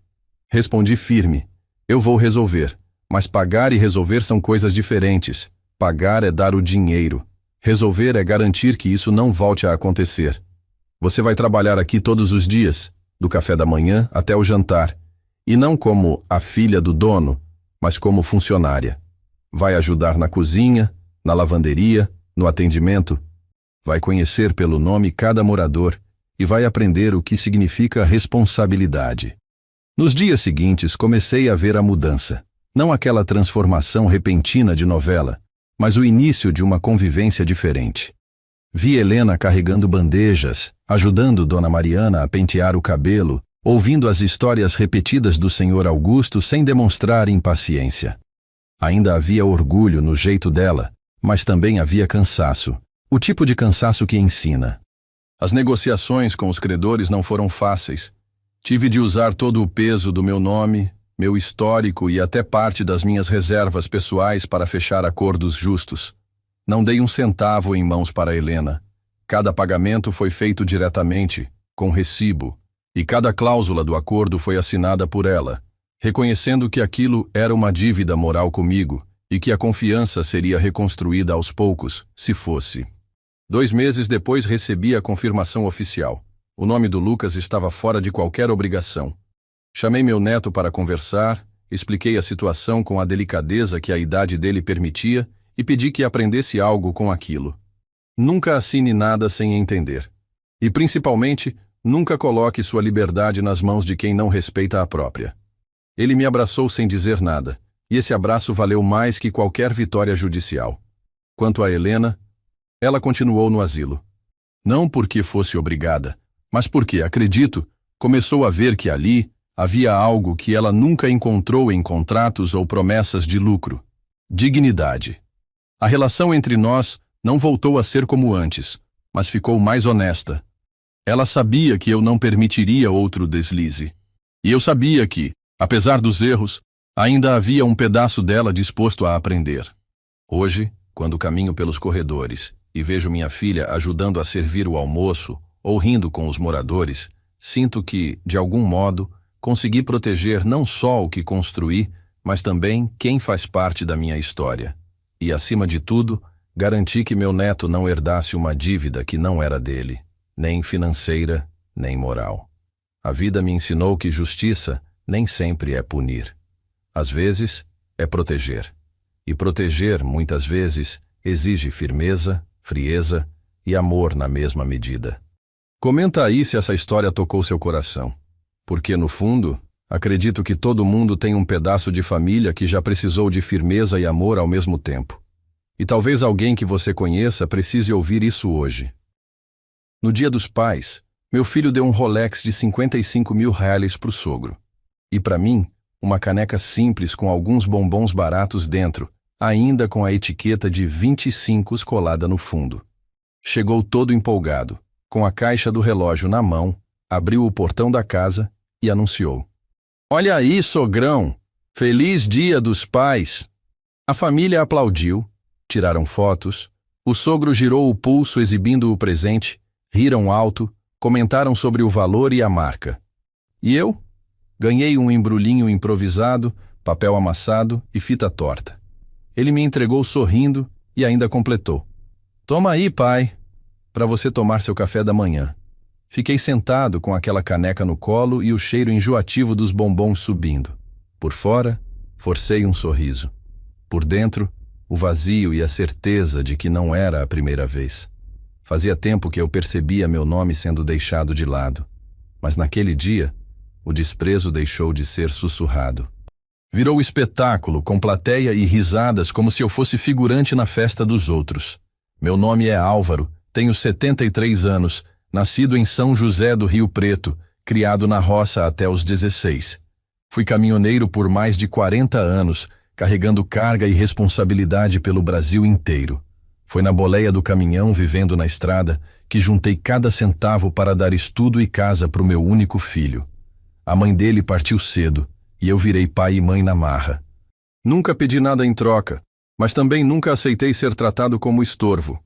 Respondi firme. Eu vou resolver, mas pagar e resolver são coisas diferentes. Pagar é dar o dinheiro. Resolver é garantir que isso não volte a acontecer. Você vai trabalhar aqui todos os dias, do café da manhã até o jantar, e não como a filha do dono, mas como funcionária. Vai ajudar na cozinha, na lavanderia, no atendimento. Vai conhecer pelo nome cada morador e vai aprender o que significa responsabilidade. Nos dias seguintes comecei a ver a mudança. Não aquela transformação repentina de novela, mas o início de uma convivência diferente. Vi Helena carregando bandejas, ajudando Dona Mariana a pentear o cabelo, ouvindo as histórias repetidas do Senhor Augusto sem demonstrar impaciência. Ainda havia orgulho no jeito dela, mas também havia cansaço, o tipo de cansaço que ensina. As negociações com os credores não foram fáceis. Tive de usar todo o peso do meu nome, meu histórico e até parte das minhas reservas pessoais para fechar acordos justos. Não dei um centavo em mãos para Helena. Cada pagamento foi feito diretamente, com recibo, e cada cláusula do acordo foi assinada por ela, reconhecendo que aquilo era uma dívida moral comigo e que a confiança seria reconstruída aos poucos, se fosse. 2 meses depois recebi a confirmação oficial. O nome do Lucas estava fora de qualquer obrigação. Chamei meu neto para conversar, expliquei a situação com a delicadeza que a idade dele permitia e pedi que aprendesse algo com aquilo. Nunca assine nada sem entender. E, principalmente, nunca coloque sua liberdade nas mãos de quem não respeita a própria. Ele me abraçou sem dizer nada, e esse abraço valeu mais que qualquer vitória judicial. Quanto a Helena, ela continuou no asilo. Não porque fosse obrigada, mas porque, acredito, começou a ver que ali havia algo que ela nunca encontrou em contratos ou promessas de lucro: dignidade. A relação entre nós não voltou a ser como antes, mas ficou mais honesta. Ela sabia que eu não permitiria outro deslize. E eu sabia que, apesar dos erros, ainda havia um pedaço dela disposto a aprender. Hoje, quando caminho pelos corredores e vejo minha filha ajudando a servir o almoço ou rindo com os moradores, sinto que, de algum modo, consegui proteger não só o que construí, mas também quem faz parte da minha história. E, acima de tudo, garanti que meu neto não herdasse uma dívida que não era dele, nem financeira, nem moral. A vida me ensinou que justiça nem sempre é punir. Às vezes, é proteger. E proteger, muitas vezes, exige firmeza, frieza e amor na mesma medida. Comenta aí se essa história tocou seu coração. Porque, no fundo, acredito que todo mundo tem um pedaço de família que já precisou de firmeza e amor ao mesmo tempo. E talvez alguém que você conheça precise ouvir isso hoje. No Dia dos Pais, meu filho deu um Rolex de 55 mil reais para o sogro. E para mim, uma caneca simples com alguns bombons baratos dentro, ainda com a etiqueta de 25 colada no fundo. Chegou todo empolgado, com a caixa do relógio na mão, abriu o portão da casa e anunciou: "Olha aí, sogrão! Feliz Dia dos Pais!" A família aplaudiu, tiraram fotos, o sogro girou o pulso exibindo o presente, riram alto, comentaram sobre o valor e a marca. E eu? Ganhei um embrulhinho improvisado, papel amassado e fita torta. Ele me entregou sorrindo e ainda completou: "Toma aí, pai, para você tomar seu café da manhã." Fiquei sentado com aquela caneca no colo e o cheiro enjoativo dos bombons subindo. Por fora, forcei um sorriso. Por dentro, o vazio e a certeza de que não era a primeira vez. Fazia tempo que eu percebia meu nome sendo deixado de lado. Mas naquele dia, o desprezo deixou de ser sussurrado. Virou espetáculo, com plateia e risadas como se eu fosse figurante na festa dos outros. Meu nome é Álvaro, tenho 73 anos, nascido em São José do Rio Preto, criado na roça até os 16. Fui caminhoneiro por mais de 40 anos, carregando carga e responsabilidade pelo Brasil inteiro. Foi na boleia do caminhão, vivendo na estrada, que juntei cada centavo para dar estudo e casa para o meu único filho. A mãe dele partiu cedo, e eu virei pai e mãe na marra. Nunca pedi nada em troca, mas também nunca aceitei ser tratado como estorvo.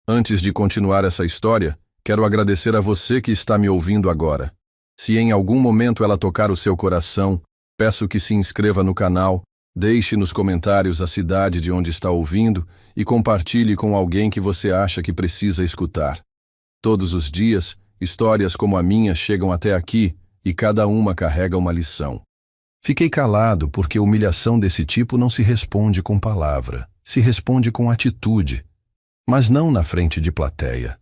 Antes de continuar essa história, quero agradecer a você que está me ouvindo agora. Se em algum momento ela tocar o seu coração, peço que se inscreva no canal, deixe nos comentários a cidade de onde está ouvindo e compartilhe com alguém que você acha que precisa escutar. Todos os dias, histórias como a minha chegam até aqui e cada uma carrega uma lição. Fiquei calado porque humilhação desse tipo não se responde com palavra, se responde com atitude, mas não na frente de plateia.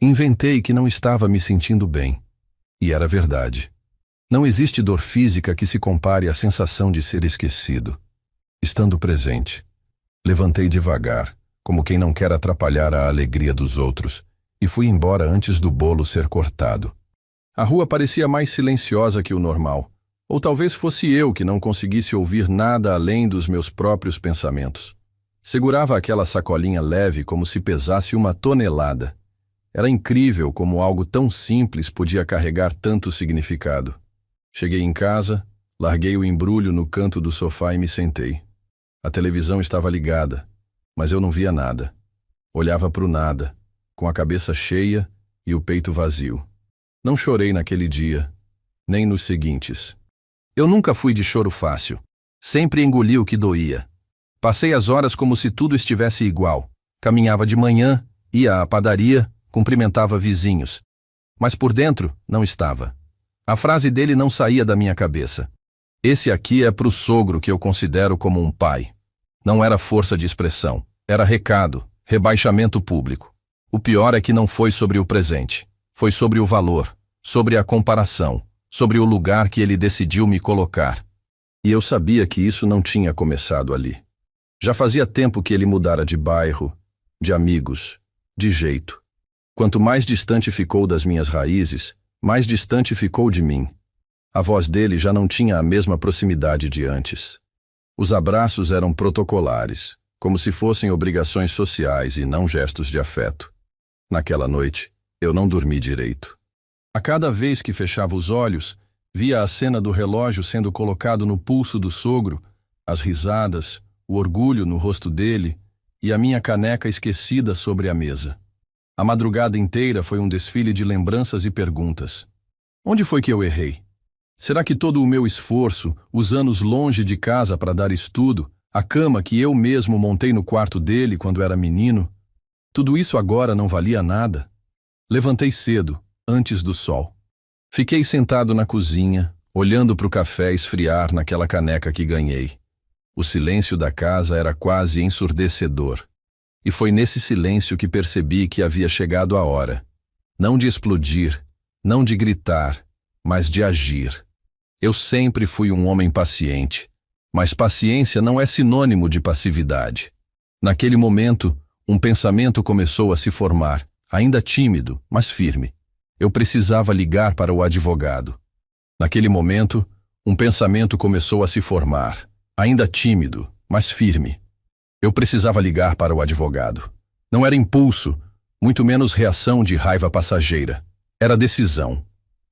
Inventei que não estava me sentindo bem. E era verdade. Não existe dor física que se compare à sensação de ser esquecido. Estando presente, levantei devagar, como quem não quer atrapalhar a alegria dos outros, e fui embora antes do bolo ser cortado. A rua parecia mais silenciosa que o normal, ou talvez fosse eu que não conseguisse ouvir nada além dos meus próprios pensamentos. Segurava aquela sacolinha leve como se pesasse uma tonelada. Era incrível como algo tão simples podia carregar tanto significado. Cheguei em casa, larguei o embrulho no canto do sofá e me sentei. A televisão estava ligada, mas eu não via nada. Olhava para o nada, com a cabeça cheia e o peito vazio. Não chorei naquele dia, nem nos seguintes. Eu nunca fui de choro fácil. Sempre engoli o que doía. Passei as horas como se tudo estivesse igual. Caminhava de manhã, ia à padaria, cumprimentava vizinhos. Mas por dentro, não estava. A frase dele não saía da minha cabeça. Esse aqui é pro sogro que eu considero como um pai. Não era força de expressão. Era recado, rebaixamento público. O pior é que não foi sobre o presente. Foi sobre o valor, sobre a comparação, sobre o lugar que ele decidiu me colocar. E eu sabia que isso não tinha começado ali. Já fazia tempo que ele mudara de bairro, de amigos, de jeito. Quanto mais distante ficou das minhas raízes, mais distante ficou de mim. A voz dele já não tinha a mesma proximidade de antes. Os abraços eram protocolares, como se fossem obrigações sociais e não gestos de afeto. Naquela noite, eu não dormi direito. A cada vez que fechava os olhos, via a cena do relógio sendo colocado no pulso do sogro, as risadas, o orgulho no rosto dele e a minha caneca esquecida sobre a mesa. A madrugada inteira foi um desfile de lembranças e perguntas. Onde foi que eu errei? Será que todo o meu esforço, os anos longe de casa para dar estudo, a cama que eu mesmo montei no quarto dele quando era menino, tudo isso agora não valia nada? Levantei cedo, antes do sol. Fiquei sentado na cozinha, olhando para o café esfriar naquela caneca que ganhei. O silêncio da casa era quase ensurdecedor. E foi nesse silêncio que percebi que havia chegado a hora. Não de explodir, não de gritar, mas de agir. Eu sempre fui um homem paciente, mas paciência não é sinônimo de passividade. Naquele momento, um pensamento começou a se formar, ainda tímido, mas firme. Eu precisava ligar para o advogado. Naquele momento, um pensamento começou a se formar, ainda tímido, mas firme. Eu precisava ligar para o advogado. Não era impulso, muito menos reação de raiva passageira. Era decisão.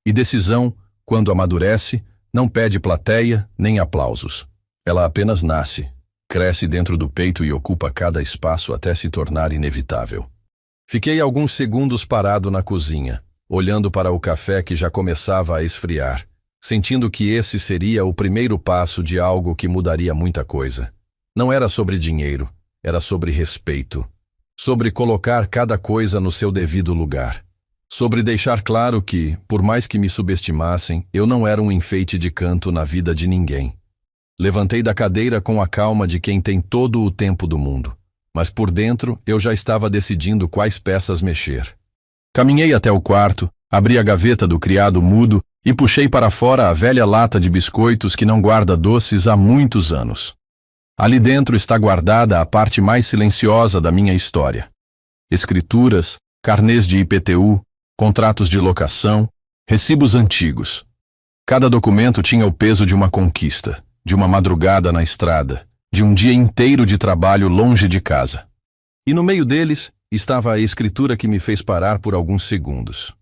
E decisão, quando amadurece, não pede plateia nem aplausos. Ela apenas nasce, cresce dentro do peito e ocupa cada espaço até se tornar inevitável. Fiquei alguns segundos parado na cozinha, olhando para o café que já começava a esfriar, sentindo que esse seria o primeiro passo de algo que mudaria muita coisa. Não era sobre dinheiro, era sobre respeito. Sobre colocar cada coisa no seu devido lugar. Sobre deixar claro que, por mais que me subestimassem, eu não era um enfeite de canto na vida de ninguém. Levantei da cadeira com a calma de quem tem todo o tempo do mundo, mas por dentro eu já estava decidindo quais peças mexer. Caminhei até o quarto, abri a gaveta do criado mudo e puxei para fora a velha lata de biscoitos que não guarda doces há muitos anos. Ali dentro está guardada a parte mais silenciosa da minha história. Escrituras, carnês de IPTU, contratos de locação, recibos antigos. Cada documento tinha o peso de uma conquista, de uma madrugada na estrada, de um dia inteiro de trabalho longe de casa. E no meio deles estava a escritura que me fez parar por alguns segundos.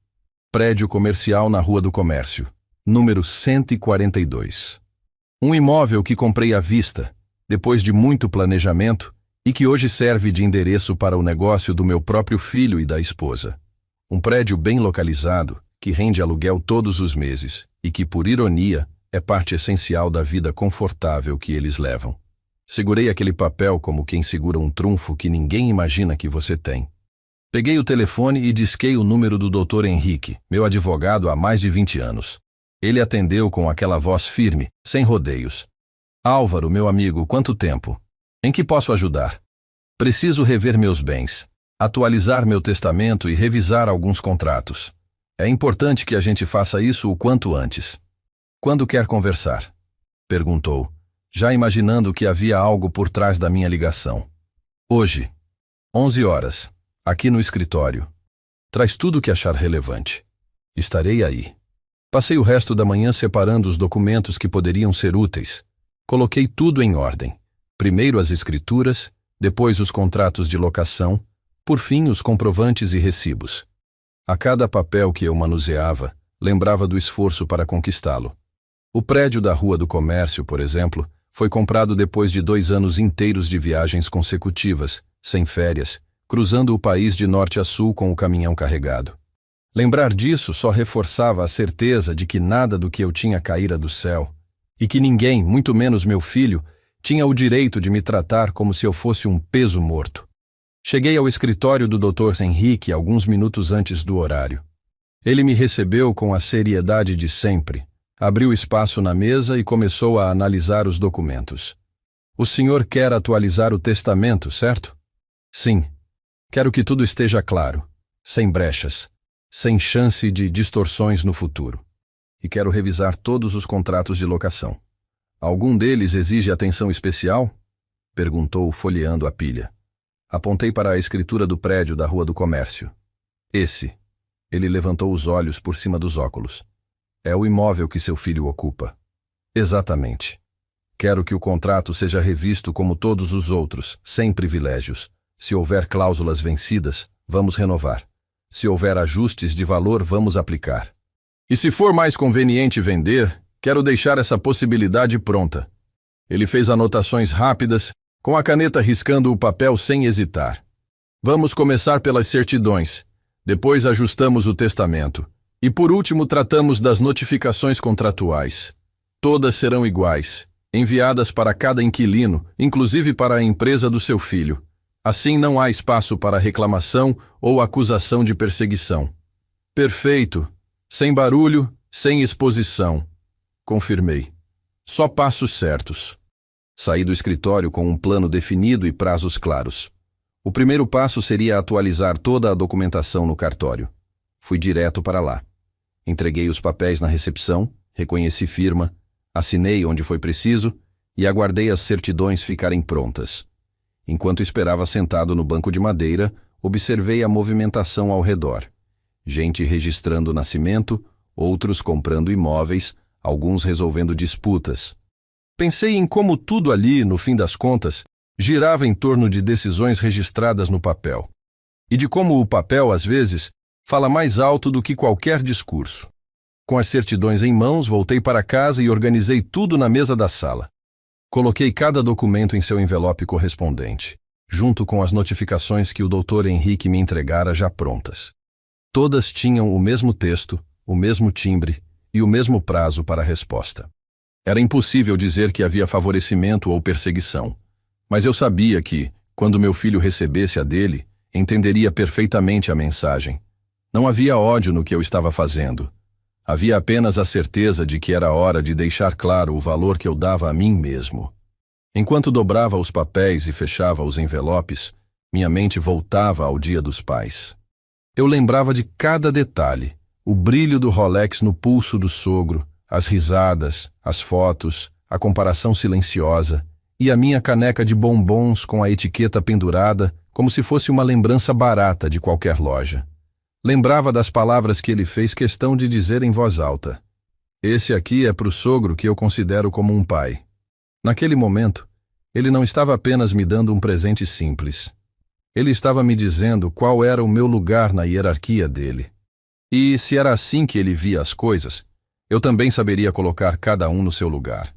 Prédio comercial na Rua do Comércio, número 142. Um imóvel que comprei à vista, depois de muito planejamento, e que hoje serve de endereço para o negócio do meu próprio filho e da esposa. Um prédio bem localizado, que rende aluguel todos os meses, e que, por ironia, é parte essencial da vida confortável que eles levam. Segurei aquele papel como quem segura um trunfo que ninguém imagina que você tem. Peguei o telefone e disquei o número do Dr. Henrique, meu advogado há mais de 20 anos. Ele atendeu com aquela voz firme, sem rodeios. Álvaro, meu amigo, quanto tempo? Em que posso ajudar? Preciso rever meus bens, atualizar meu testamento e revisar alguns contratos. É importante que a gente faça isso o quanto antes. Quando quer conversar? Perguntou, já imaginando que havia algo por trás da minha ligação. Hoje, 11 horas. Aqui no escritório. Traz tudo o que achar relevante. Estarei aí. Passei o resto da manhã separando os documentos que poderiam ser úteis. Coloquei tudo em ordem. Primeiro as escrituras, depois os contratos de locação, por fim os comprovantes e recibos. A cada papel que eu manuseava, lembrava do esforço para conquistá-lo. O prédio da Rua do Comércio, por exemplo, foi comprado depois de 2 anos inteiros de viagens consecutivas, sem férias, cruzando o país de norte a sul com o caminhão carregado. Lembrar disso só reforçava a certeza de que nada do que eu tinha caíra do céu, e que ninguém, muito menos meu filho, tinha o direito de me tratar como se eu fosse um peso morto. Cheguei ao escritório do Dr. Henrique alguns minutos antes do horário. Ele me recebeu com a seriedade de sempre, abriu espaço na mesa e começou a analisar os documentos. O senhor quer atualizar o testamento, certo? Sim. Quero que tudo esteja claro, sem brechas, sem chance de distorções no futuro. E quero revisar todos os contratos de locação. Algum deles exige atenção especial? Perguntou, folheando a pilha. Apontei para a escritura do prédio da Rua do Comércio. Esse. Ele levantou os olhos por cima dos óculos. É o imóvel que seu filho ocupa. Exatamente. Quero que o contrato seja revisto como todos os outros, sem privilégios. Se houver cláusulas vencidas, vamos renovar. Se houver ajustes de valor, vamos aplicar. E se for mais conveniente vender, quero deixar essa possibilidade pronta. Ele fez anotações rápidas, com a caneta riscando o papel sem hesitar. Vamos começar pelas certidões. Depois ajustamos o testamento. E por último tratamos das notificações contratuais. Todas serão iguais, enviadas para cada inquilino, inclusive para a empresa do seu filho. Assim não há espaço para reclamação ou acusação de perseguição. Perfeito. Sem barulho, sem exposição. Confirmei. Só passos certos. Saí do escritório com um plano definido e prazos claros. O primeiro passo seria atualizar toda a documentação no cartório. Fui direto para lá. Entreguei os papéis na recepção, reconheci firma, assinei onde foi preciso e aguardei as certidões ficarem prontas. Enquanto esperava sentado no banco de madeira, observei a movimentação ao redor. Gente registrando nascimento, outros comprando imóveis, alguns resolvendo disputas. Pensei em como tudo ali, no fim das contas, girava em torno de decisões registradas no papel. E de como o papel, às vezes, fala mais alto do que qualquer discurso. Com as certidões em mãos, voltei para casa e organizei tudo na mesa da sala. Coloquei cada documento em seu envelope correspondente, junto com as notificações que o Dr. Henrique me entregara já prontas. Todas tinham o mesmo texto, o mesmo timbre e o mesmo prazo para a resposta. Era impossível dizer que havia favorecimento ou perseguição, mas eu sabia que, quando meu filho recebesse a dele, entenderia perfeitamente a mensagem. Não havia ódio no que eu estava fazendo. Havia apenas a certeza de que era hora de deixar claro o valor que eu dava a mim mesmo. Enquanto dobrava os papéis e fechava os envelopes, minha mente voltava ao Dia dos Pais. Eu lembrava de cada detalhe, o brilho do Rolex no pulso do sogro, as risadas, as fotos, a comparação silenciosa e a minha caneca de bombons com a etiqueta pendurada como se fosse uma lembrança barata de qualquer loja. Lembrava das palavras que ele fez questão de dizer em voz alta. Esse aqui é para o sogro que eu considero como um pai. Naquele momento, ele não estava apenas me dando um presente simples. Ele estava me dizendo qual era o meu lugar na hierarquia dele. E, se era assim que ele via as coisas, eu também saberia colocar cada um no seu lugar.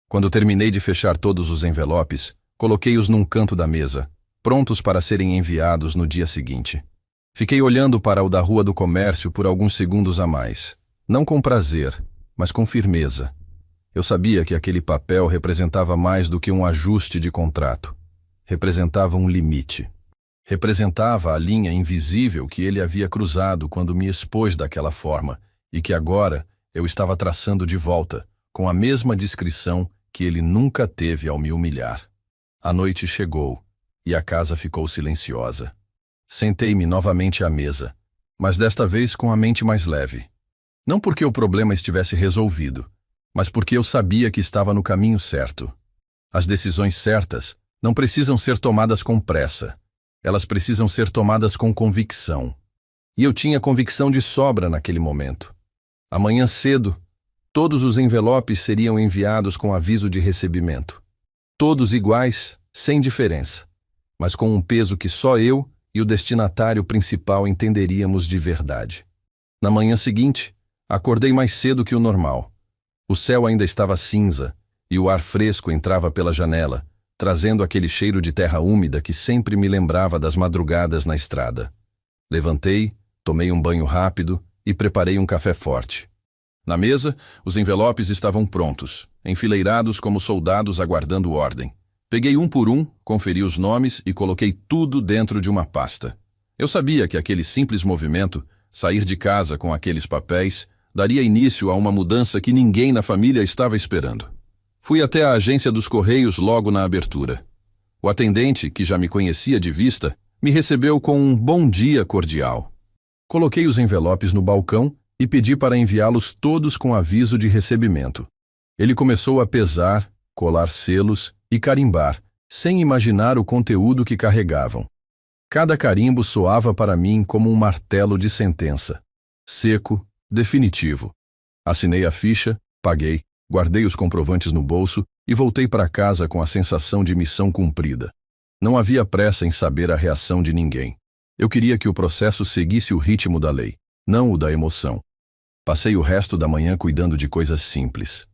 Quando terminei de fechar todos os envelopes, coloquei-os num canto da mesa, prontos para serem enviados no dia seguinte. Fiquei olhando para o da Rua do Comércio por alguns segundos a mais. Não com prazer, mas com firmeza. Eu sabia que aquele papel representava mais do que um ajuste de contrato. Representava um limite. Representava a linha invisível que ele havia cruzado quando me expôs daquela forma e que agora eu estava traçando de volta, com a mesma discrição que ele nunca teve ao me humilhar. A noite chegou e a casa ficou silenciosa. Sentei-me novamente à mesa, mas desta vez com a mente mais leve. Não porque o problema estivesse resolvido, mas porque eu sabia que estava no caminho certo. As decisões certas não precisam ser tomadas com pressa. Elas precisam ser tomadas com convicção. E eu tinha convicção de sobra naquele momento. Amanhã cedo, todos os envelopes seriam enviados com aviso de recebimento. Todos iguais, sem diferença, mas com um peso que só eu e o destinatário principal entenderíamos de verdade. Na manhã seguinte, acordei mais cedo que o normal. O céu ainda estava cinza e o ar fresco entrava pela janela, trazendo aquele cheiro de terra úmida que sempre me lembrava das madrugadas na estrada. Levantei, tomei um banho rápido e preparei um café forte. Na mesa, os envelopes estavam prontos, enfileirados como soldados aguardando ordem. Peguei um por um, conferi os nomes e coloquei tudo dentro de uma pasta. Eu sabia que aquele simples movimento, sair de casa com aqueles papéis, daria início a uma mudança que ninguém na família estava esperando. Fui até a agência dos Correios logo na abertura. O atendente, que já me conhecia de vista, me recebeu com um bom dia cordial. Coloquei os envelopes no balcão e pedi para enviá-los todos com aviso de recebimento. Ele começou a pesar, colar selos e carimbar, sem imaginar o conteúdo que carregavam. Cada carimbo soava para mim como um martelo de sentença. Seco, definitivo. Assinei a ficha, paguei, guardei os comprovantes no bolso e voltei para casa com a sensação de missão cumprida. Não havia pressa em saber a reação de ninguém. Eu queria que o processo seguisse o ritmo da lei, não o da emoção. Passei o resto da manhã cuidando de coisas simples.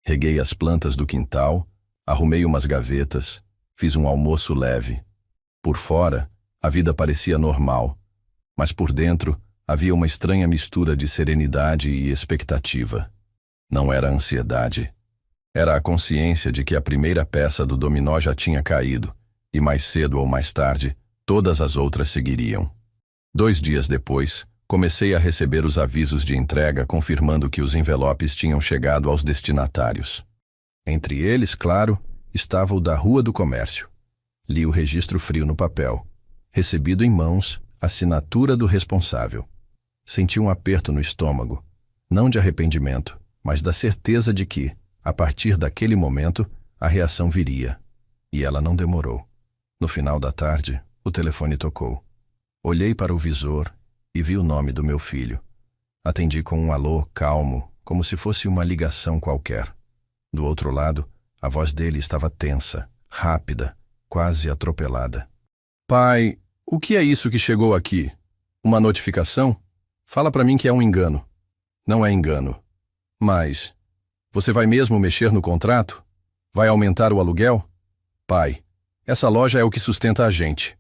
Reguei as plantas do quintal, arrumei umas gavetas, fiz um almoço leve. Por fora, a vida parecia normal, mas por dentro havia uma estranha mistura de serenidade e expectativa. Não era ansiedade. Era a consciência de que a primeira peça do dominó já tinha caído, e mais cedo ou mais tarde, todas as outras seguiriam. 2 dias depois, comecei a receber os avisos de entrega confirmando que os envelopes tinham chegado aos destinatários. Entre eles, claro, estava o da Rua do Comércio. Li o registro frio no papel. Recebido em mãos, assinatura do responsável. Senti um aperto no estômago, não de arrependimento, mas da certeza de que, a partir daquele momento, a reação viria. E ela não demorou. No final da tarde, o telefone tocou. Olhei para o visor e vi o nome do meu filho. Atendi com um alô calmo, como se fosse uma ligação qualquer. Do outro lado, a voz dele estava tensa, rápida, quase atropelada. Pai, o que é isso que chegou aqui? Uma notificação? Fala para mim que é um engano. Não é engano. Mas, você vai mesmo mexer no contrato? Vai aumentar o aluguel? Pai, essa loja é o que sustenta a gente.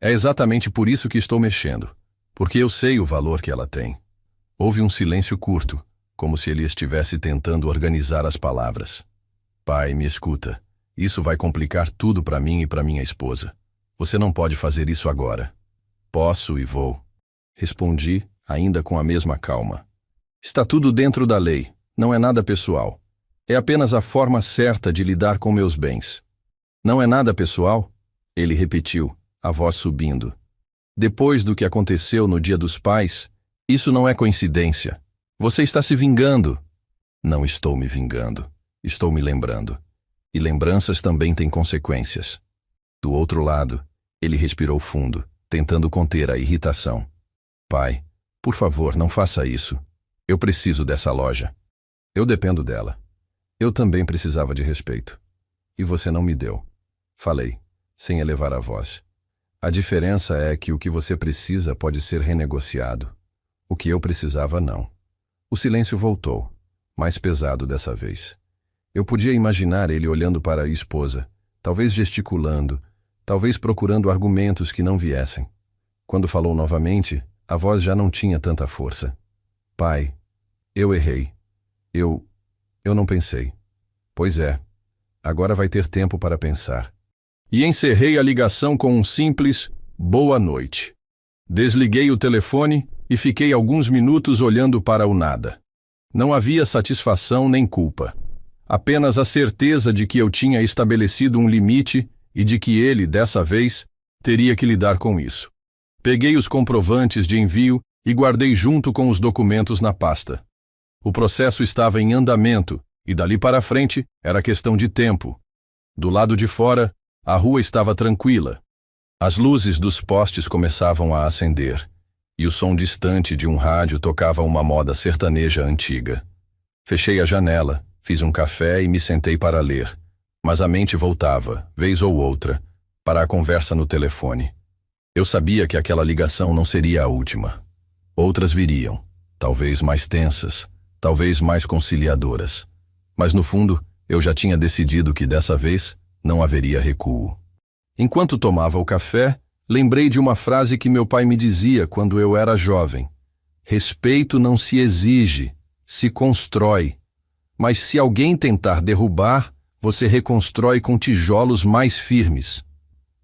É exatamente por isso que estou mexendo. Porque eu sei o valor que ela tem. Houve um silêncio curto, como se ele estivesse tentando organizar as palavras. Pai, me escuta. Isso vai complicar tudo para mim e para minha esposa. Você não pode fazer isso agora. Posso e vou. Respondi, ainda com a mesma calma. Está tudo dentro da lei, não é nada pessoal. É apenas a forma certa de lidar com meus bens. Não é nada pessoal? Ele repetiu, a voz subindo. Depois do que aconteceu no Dia dos Pais, isso não é coincidência. Você está se vingando. Não estou me vingando. Estou me lembrando. E lembranças também têm consequências. Do outro lado, ele respirou fundo, tentando conter a irritação. Pai, por favor, não faça isso. Eu preciso dessa loja. Eu dependo dela. Eu também precisava de respeito. E você não me deu. Falei, sem elevar a voz. A diferença é que o que você precisa pode ser renegociado. O que eu precisava, não. O silêncio voltou, mais pesado dessa vez. Eu podia imaginar ele olhando para a esposa, talvez gesticulando, talvez procurando argumentos que não viessem. Quando falou novamente, a voz já não tinha tanta força. Pai, eu errei. Eu não pensei. Pois é, agora vai ter tempo para pensar. E encerrei a ligação com um simples boa noite. Desliguei o telefone e fiquei alguns minutos olhando para o nada. Não havia satisfação nem culpa. Apenas a certeza de que eu tinha estabelecido um limite e de que ele, dessa vez, teria que lidar com isso. Peguei os comprovantes de envio e guardei junto com os documentos na pasta. O processo estava em andamento e dali para frente era questão de tempo. Do lado de fora, a rua estava tranquila. As luzes dos postes começavam a acender e o som distante de um rádio tocava uma moda sertaneja antiga. Fechei a janela, fiz um café e me sentei para ler, mas a mente voltava, vez ou outra, para a conversa no telefone. Eu sabia que aquela ligação não seria a última. Outras viriam, talvez mais tensas, talvez mais conciliadoras. Mas no fundo, eu já tinha decidido que dessa vez não haveria recuo. Enquanto tomava o café, lembrei de uma frase que meu pai me dizia quando eu era jovem. Respeito não se exige, se constrói. Mas se alguém tentar derrubar, você reconstrói com tijolos mais firmes.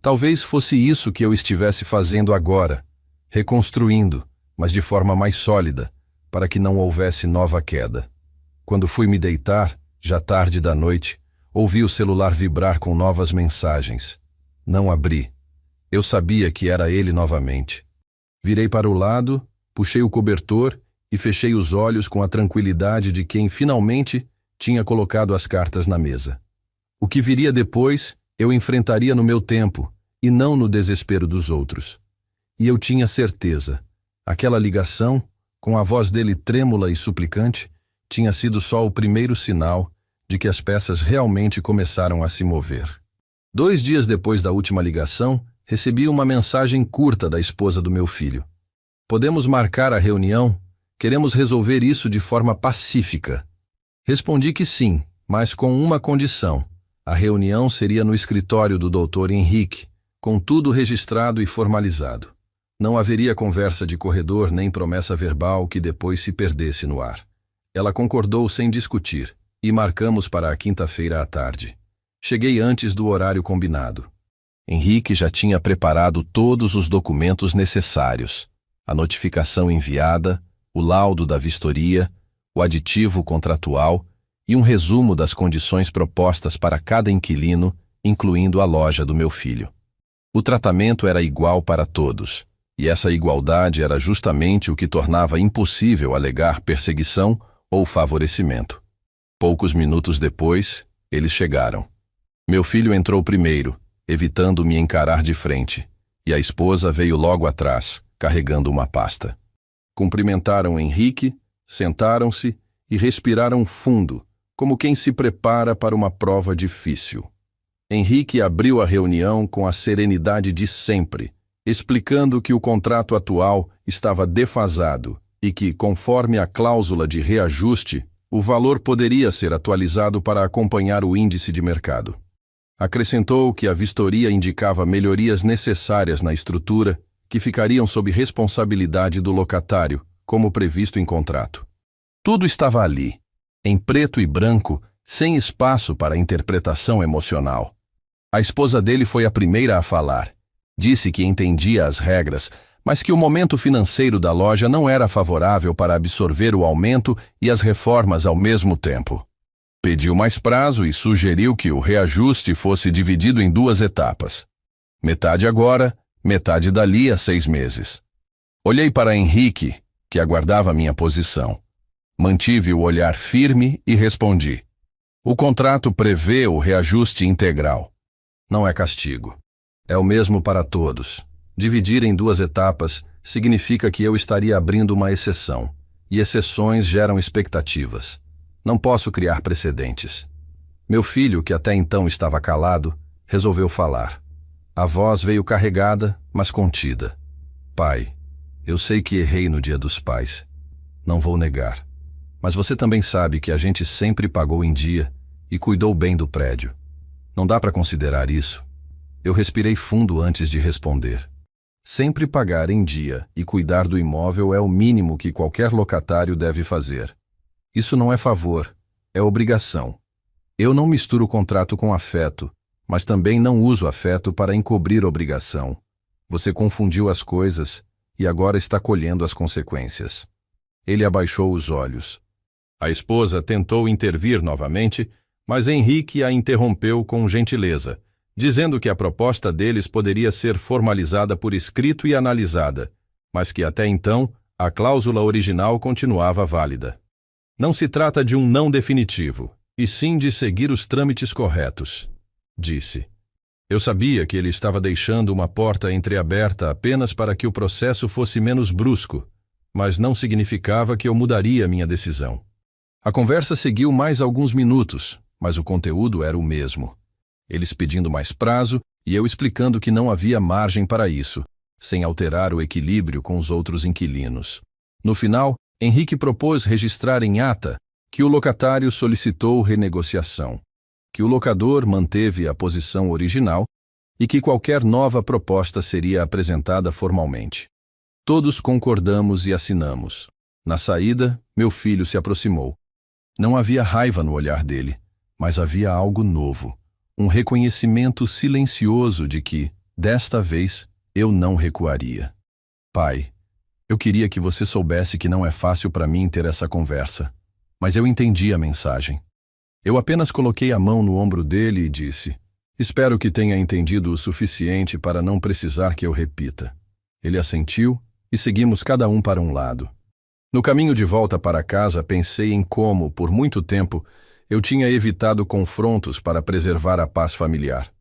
Talvez fosse isso que eu estivesse fazendo agora, reconstruindo, mas de forma mais sólida, para que não houvesse nova queda. Quando fui me deitar, já tarde da noite, ouvi o celular vibrar com novas mensagens. Não abri. Eu sabia que era ele novamente. Virei para o lado, puxei o cobertor e fechei os olhos com a tranquilidade de quem finalmente tinha colocado as cartas na mesa. O que viria depois, eu enfrentaria no meu tempo e não no desespero dos outros. E eu tinha certeza. Aquela ligação, com a voz dele trêmula e suplicante, tinha sido só o primeiro sinal de que as peças realmente começaram a se mover. 2 dias depois da última ligação, recebi uma mensagem curta da esposa do meu filho. Podemos marcar a reunião? Queremos resolver isso de forma pacífica. Respondi que sim, mas com uma condição. A reunião seria no escritório do Dr. Henrique, com tudo registrado e formalizado. Não haveria conversa de corredor nem promessa verbal que depois se perdesse no ar. Ela concordou sem discutir, e marcamos para a quinta-feira à tarde. Cheguei antes do horário combinado. Henrique já tinha preparado todos os documentos necessários. A notificação enviada, o laudo da vistoria, o aditivo contratual e um resumo das condições propostas para cada inquilino, incluindo a loja do meu filho. O tratamento era igual para todos, e essa igualdade era justamente o que tornava impossível alegar perseguição ou favorecimento. Poucos minutos depois, eles chegaram. Meu filho entrou primeiro, evitando me encarar de frente, e a esposa veio logo atrás, carregando uma pasta. Cumprimentaram Henrique, sentaram-se e respiraram fundo, como quem se prepara para uma prova difícil. Henrique abriu a reunião com a serenidade de sempre, explicando que o contrato atual estava defasado e que, conforme a cláusula de reajuste, o valor poderia ser atualizado para acompanhar o índice de mercado. Acrescentou que a vistoria indicava melhorias necessárias na estrutura que ficariam sob responsabilidade do locatário, como previsto em contrato. Tudo estava ali, em preto e branco, sem espaço para interpretação emocional. A esposa dele foi a primeira a falar. Disse que entendia as regras, mas que o momento financeiro da loja não era favorável para absorver o aumento e as reformas ao mesmo tempo. Pediu mais prazo e sugeriu que o reajuste fosse dividido em 2 etapas. Metade agora, metade dali a 6 meses. Olhei para Henrique, que aguardava minha posição. Mantive o olhar firme e respondi: o contrato prevê o reajuste integral. Não é castigo. É o mesmo para todos. Dividir em 2 etapas significa que eu estaria abrindo uma exceção, e exceções geram expectativas. Não posso criar precedentes. Meu filho, que até então estava calado, resolveu falar. A voz veio carregada, mas contida. Pai, eu sei que errei no Dia dos Pais. Não vou negar. Mas você também sabe que a gente sempre pagou em dia e cuidou bem do prédio. Não dá para considerar isso. Eu respirei fundo antes de responder. Sempre pagar em dia e cuidar do imóvel é o mínimo que qualquer locatário deve fazer. Isso não é favor, é obrigação. Eu não misturo o contrato com afeto, mas também não uso afeto para encobrir obrigação. Você confundiu as coisas e agora está colhendo as consequências. Ele abaixou os olhos. A esposa tentou intervir novamente, mas Henrique a interrompeu com gentileza, dizendo que a proposta deles poderia ser formalizada por escrito e analisada, mas que até então a cláusula original continuava válida. Não se trata de um não definitivo, e sim de seguir os trâmites corretos, disse. Eu sabia que ele estava deixando uma porta entreaberta apenas para que o processo fosse menos brusco, mas não significava que eu mudaria minha decisão. A conversa seguiu mais alguns minutos, mas o conteúdo era o mesmo. Eles pedindo mais prazo e eu explicando que não havia margem para isso, sem alterar o equilíbrio com os outros inquilinos. No final, Henrique propôs registrar em ata que o locatário solicitou renegociação, que o locador manteve a posição original e que qualquer nova proposta seria apresentada formalmente. Todos concordamos e assinamos. Na saída, meu filho se aproximou. Não havia raiva no olhar dele, mas havia algo novo. Um reconhecimento silencioso de que, desta vez, eu não recuaria. Pai, eu queria que você soubesse que não é fácil para mim ter essa conversa, mas eu entendi a mensagem. Eu apenas coloquei a mão no ombro dele e disse: espero que tenha entendido o suficiente para não precisar que eu repita. Ele assentiu e seguimos cada um para um lado. No caminho de volta para casa, pensei em como, por muito tempo, eu tinha evitado confrontos para preservar a paz familiar.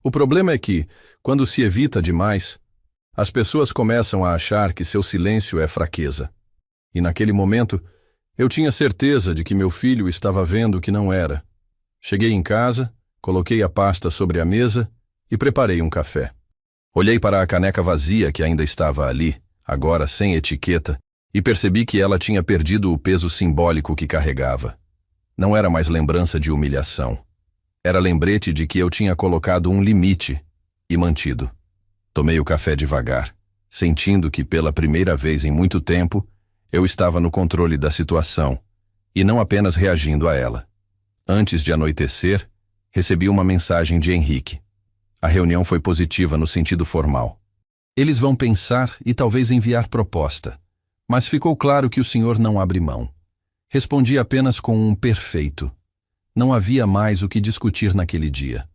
O problema é que, quando se evita demais, as pessoas começam a achar que seu silêncio é fraqueza. E naquele momento, eu tinha certeza de que meu filho estava vendo que não era. Cheguei em casa, coloquei a pasta sobre a mesa e preparei um café. Olhei para a caneca vazia que ainda estava ali, agora sem etiqueta, e percebi que ela tinha perdido o peso simbólico que carregava. Não era mais lembrança de humilhação. Era lembrete de que eu tinha colocado um limite e mantido. Tomei o café devagar, sentindo que pela primeira vez em muito tempo eu estava no controle da situação e não apenas reagindo a ela. Antes de anoitecer, recebi uma mensagem de Henrique. A reunião foi positiva no sentido formal. Eles vão pensar e talvez enviar proposta, mas ficou claro que o senhor não abre mão. Respondi apenas com um perfeito. Não havia mais o que discutir naquele dia.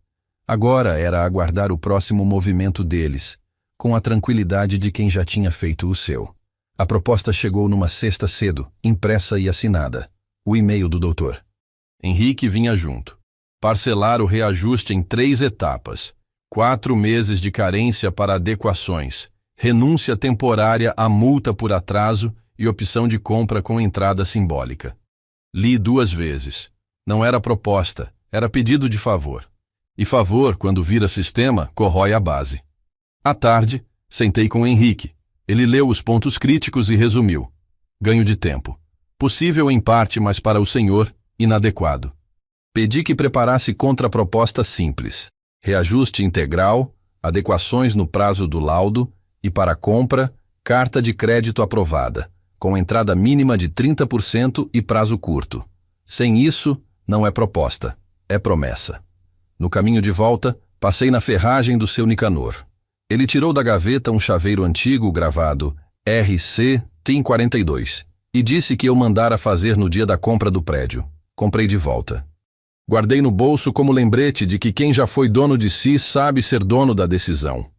Agora era aguardar o próximo movimento deles, com a tranquilidade de quem já tinha feito o seu. A proposta chegou numa sexta cedo, impressa e assinada. O e-mail do doutor. Henrique vinha junto. Parcelar o reajuste em 3 etapas. 4 meses de carência para adequações. Renúncia temporária à multa por atraso e opção de compra com entrada simbólica. Li 2 vezes. Não era proposta, era pedido de favor. E favor, quando vira sistema, corrói a base. À tarde, sentei com Henrique. Ele leu os pontos críticos e resumiu. Ganho de tempo. Possível em parte, mas para o senhor, inadequado. Pedi que preparasse contraproposta simples. Reajuste integral, adequações no prazo do laudo e, para compra, carta de crédito aprovada, com entrada mínima de 30% e prazo curto. Sem isso, não é proposta, é promessa. No caminho de volta, passei na ferragem do seu Nicanor. Ele tirou da gaveta um chaveiro antigo gravado RC TIM 42 e disse que eu mandara fazer no dia da compra do prédio. Comprei de volta. Guardei no bolso como lembrete de que quem já foi dono de si sabe ser dono da decisão.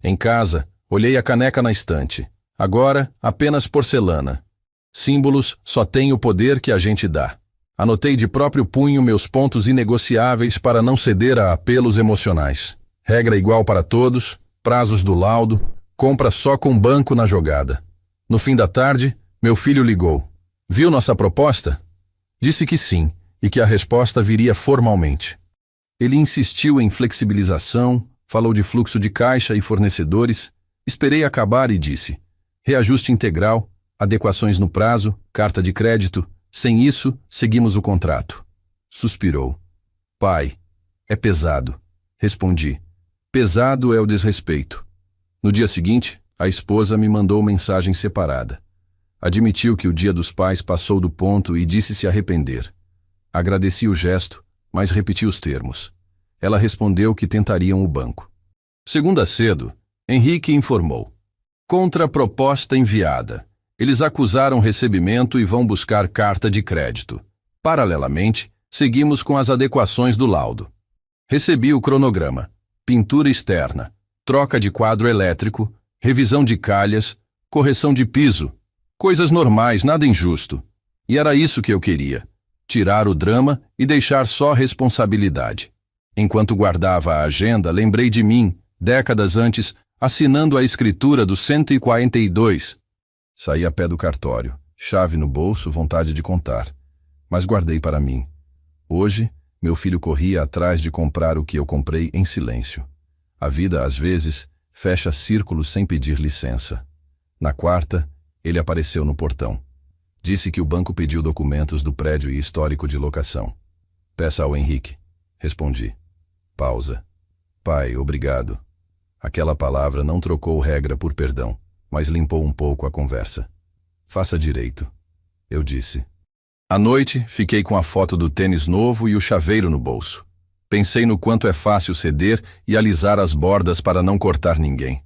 Em casa, olhei a caneca na estante. Agora, apenas porcelana. Símbolos só têm o poder que a gente dá. Anotei de próprio punho meus pontos inegociáveis para não ceder a apelos emocionais. Regra igual para todos, prazos do laudo, compra só com banco na jogada. No fim da tarde, meu filho ligou. Viu nossa proposta? Disse que sim, e que a resposta viria formalmente. Ele insistiu em flexibilização, falou de fluxo de caixa e fornecedores. Esperei acabar e disse: reajuste integral, adequações no prazo, carta de crédito. Sem isso, seguimos o contrato. Suspirou. Pai, é pesado. Respondi. Pesado é o desrespeito. No dia seguinte, a esposa me mandou mensagem separada. Admitiu que o Dia dos Pais passou do ponto e disse se arrepender. Agradeci o gesto, mas repeti os termos. Ela respondeu que tentariam o banco. Segunda cedo, Henrique informou. Contraproposta enviada. Eles acusaram recebimento e vão buscar carta de crédito. Paralelamente, seguimos com as adequações do laudo. Recebi o cronograma. Pintura externa, troca de quadro elétrico, revisão de calhas, correção de piso. Coisas normais, nada injusto. E era isso que eu queria. Tirar o drama e deixar só responsabilidade. Enquanto guardava a agenda, lembrei de mim, décadas antes, assinando a escritura do 142. Saí a pé do cartório, chave no bolso, vontade de contar. Mas guardei para mim. Hoje, meu filho corria atrás de comprar o que eu comprei em silêncio. A vida, às vezes, fecha círculos sem pedir licença. Na quarta, ele apareceu no portão. Disse que o banco pediu documentos do prédio e histórico de locação. Peça ao Henrique. Respondi. Pausa. Pai, obrigado. Aquela palavra não trocou regra por perdão, mas limpou um pouco a conversa. Faça direito. Eu disse. À noite, fiquei com a foto do tênis novo e o chaveiro no bolso. Pensei no quanto é fácil ceder e alisar as bordas para não cortar ninguém.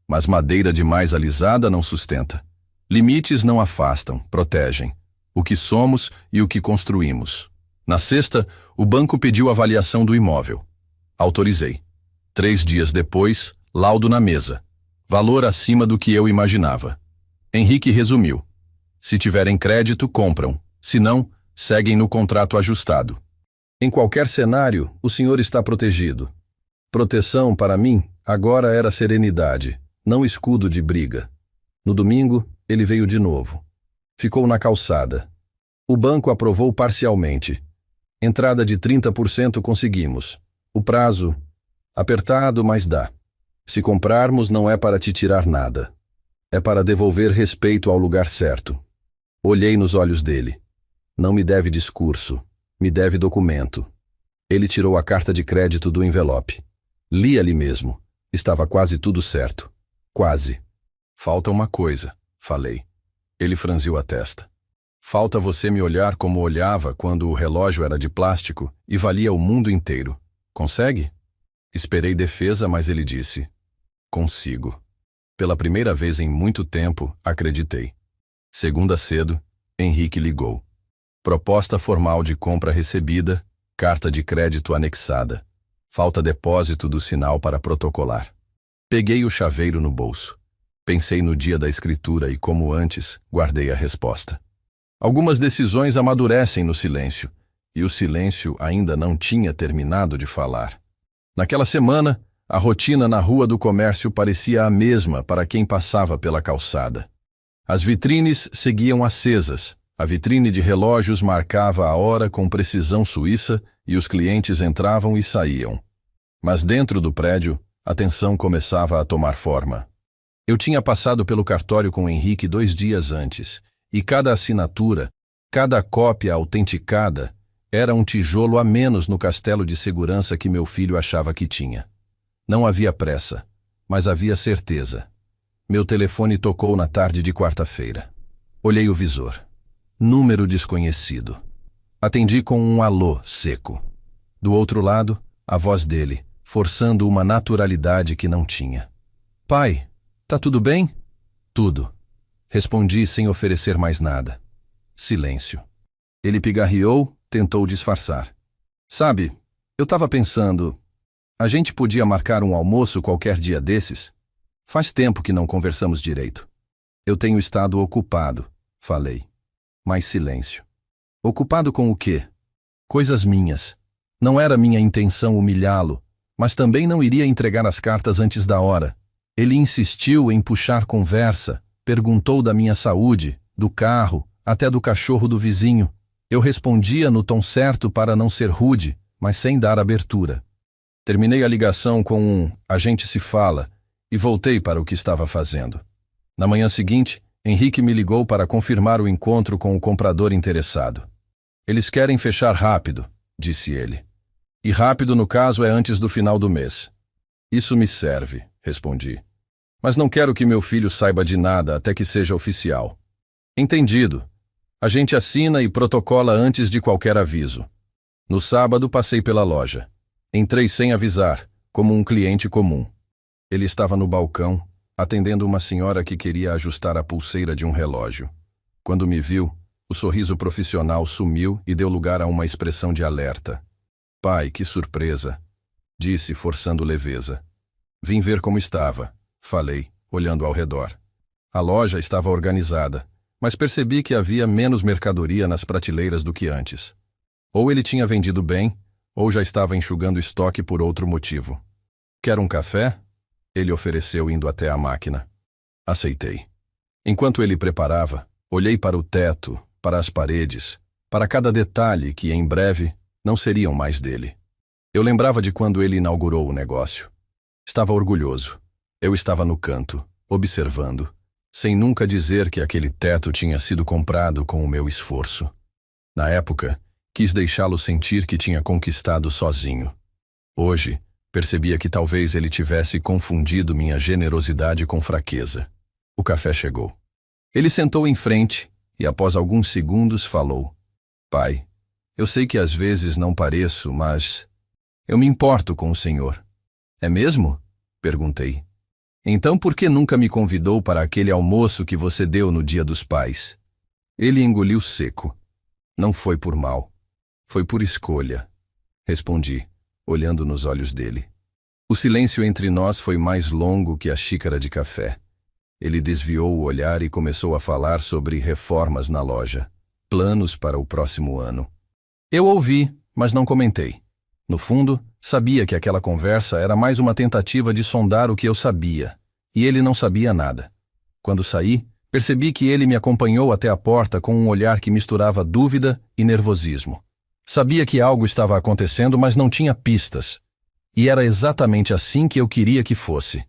Mas madeira demais alisada não sustenta. Limites não afastam, protegem. O que somos e o que construímos. Na sexta, o banco pediu avaliação do imóvel. Autorizei. 3 dias depois, laudo na mesa. Valor acima do que eu imaginava. Henrique resumiu. Se tiverem crédito, compram. Se não, seguem no contrato ajustado. Em qualquer cenário, o senhor está protegido. Proteção, para mim, agora era serenidade, não escudo de briga. No domingo, ele veio de novo. Ficou na calçada. O banco aprovou parcialmente. Entrada de 30% conseguimos. O prazo, apertado, mas dá. Se comprarmos, não é para te tirar nada. É para devolver respeito ao lugar certo. Olhei nos olhos dele. Não me deve discurso, me deve documento. Ele tirou a carta de crédito do envelope. Li ali mesmo. Estava quase tudo certo. Quase. Falta uma coisa, falei. Ele franziu a testa. Falta você me olhar como olhava quando o relógio era de plástico e valia o mundo inteiro. Consegue? Esperei defesa, mas ele disse. Consigo. Pela primeira vez em muito tempo, acreditei. Segunda cedo, Henrique ligou. Proposta formal de compra recebida, carta de crédito anexada. Falta depósito do sinal para protocolar. Peguei o chaveiro no bolso. Pensei no dia da escritura e, como antes, guardei a resposta. Algumas decisões amadurecem no silêncio, e o silêncio ainda não tinha terminado de falar. Naquela semana, a rotina na rua do comércio parecia a mesma para quem passava pela calçada. As vitrines seguiam acesas. A vitrine de relógios marcava a hora com precisão suíça e os clientes entravam e saíam. Mas dentro do prédio, a tensão começava a tomar forma. Eu tinha passado pelo cartório com Henrique 2 dias antes, e cada assinatura, cada cópia autenticada, era um tijolo a menos no castelo de segurança que meu filho achava que tinha. Não havia pressa, mas havia certeza. Meu telefone tocou na tarde de quarta-feira. Olhei o visor. Número desconhecido. Atendi com um alô seco. Do outro lado, a voz dele, forçando uma naturalidade que não tinha. Pai, tá tudo bem? Tudo. Respondi sem oferecer mais nada. Silêncio. Ele pigarreou, tentou disfarçar. Sabe, eu tava pensando, a gente podia marcar um almoço qualquer dia desses? Faz tempo que não conversamos direito. Eu tenho estado ocupado, falei. Mais silêncio. Ocupado com o quê? Coisas minhas. Não era minha intenção humilhá-lo, mas também não iria entregar as cartas antes da hora. Ele insistiu em puxar conversa, perguntou da minha saúde, do carro, até do cachorro do vizinho. Eu respondia no tom certo para não ser rude, mas sem dar abertura. Terminei a ligação com um "a gente se fala" e voltei para o que estava fazendo. Na manhã seguinte, Henrique me ligou para confirmar o encontro com o comprador interessado. Eles querem fechar rápido, disse ele. E rápido, no caso, é antes do final do mês. Isso me serve, respondi. Mas não quero que meu filho saiba de nada até que seja oficial. Entendido. A gente assina e protocola antes de qualquer aviso. No sábado, passei pela loja. Entrei sem avisar, como um cliente comum. Ele estava no balcão, atendendo uma senhora que queria ajustar a pulseira de um relógio. Quando me viu, o sorriso profissional sumiu e deu lugar a uma expressão de alerta. Pai, que surpresa, disse, forçando leveza. Vim ver como estava, falei, olhando ao redor. A loja estava organizada, mas percebi que havia menos mercadoria nas prateleiras do que antes. Ou ele tinha vendido bem, ou já estava enxugando estoque por outro motivo. Quer um café? Ele ofereceu indo até a máquina. Aceitei. Enquanto ele preparava, olhei para o teto, para as paredes, para cada detalhe que, em breve, não seriam mais dele. Eu lembrava de quando ele inaugurou o negócio. Estava orgulhoso. Eu estava no canto, observando, sem nunca dizer que aquele teto tinha sido comprado com o meu esforço. Na época, quis deixá-lo sentir que tinha conquistado sozinho. Hoje, percebia que talvez ele tivesse confundido minha generosidade com fraqueza. O café chegou. Ele sentou em frente e, após alguns segundos, falou. Pai, eu sei que às vezes não pareço, mas eu me importo com o senhor. É mesmo? Perguntei. Então por que nunca me convidou para aquele almoço que você deu no Dia dos Pais? Ele engoliu seco. Não foi por mal. Foi por escolha. Respondi, olhando nos olhos dele. O silêncio entre nós foi mais longo que a xícara de café. Ele desviou o olhar e começou a falar sobre reformas na loja, planos para o próximo ano. Eu ouvi, mas não comentei. No fundo, sabia que aquela conversa era mais uma tentativa de sondar o que eu sabia, e ele não sabia nada. Quando saí, percebi que ele me acompanhou até a porta com um olhar que misturava dúvida e nervosismo. Sabia que algo estava acontecendo, mas não tinha pistas. E era exatamente assim que eu queria que fosse.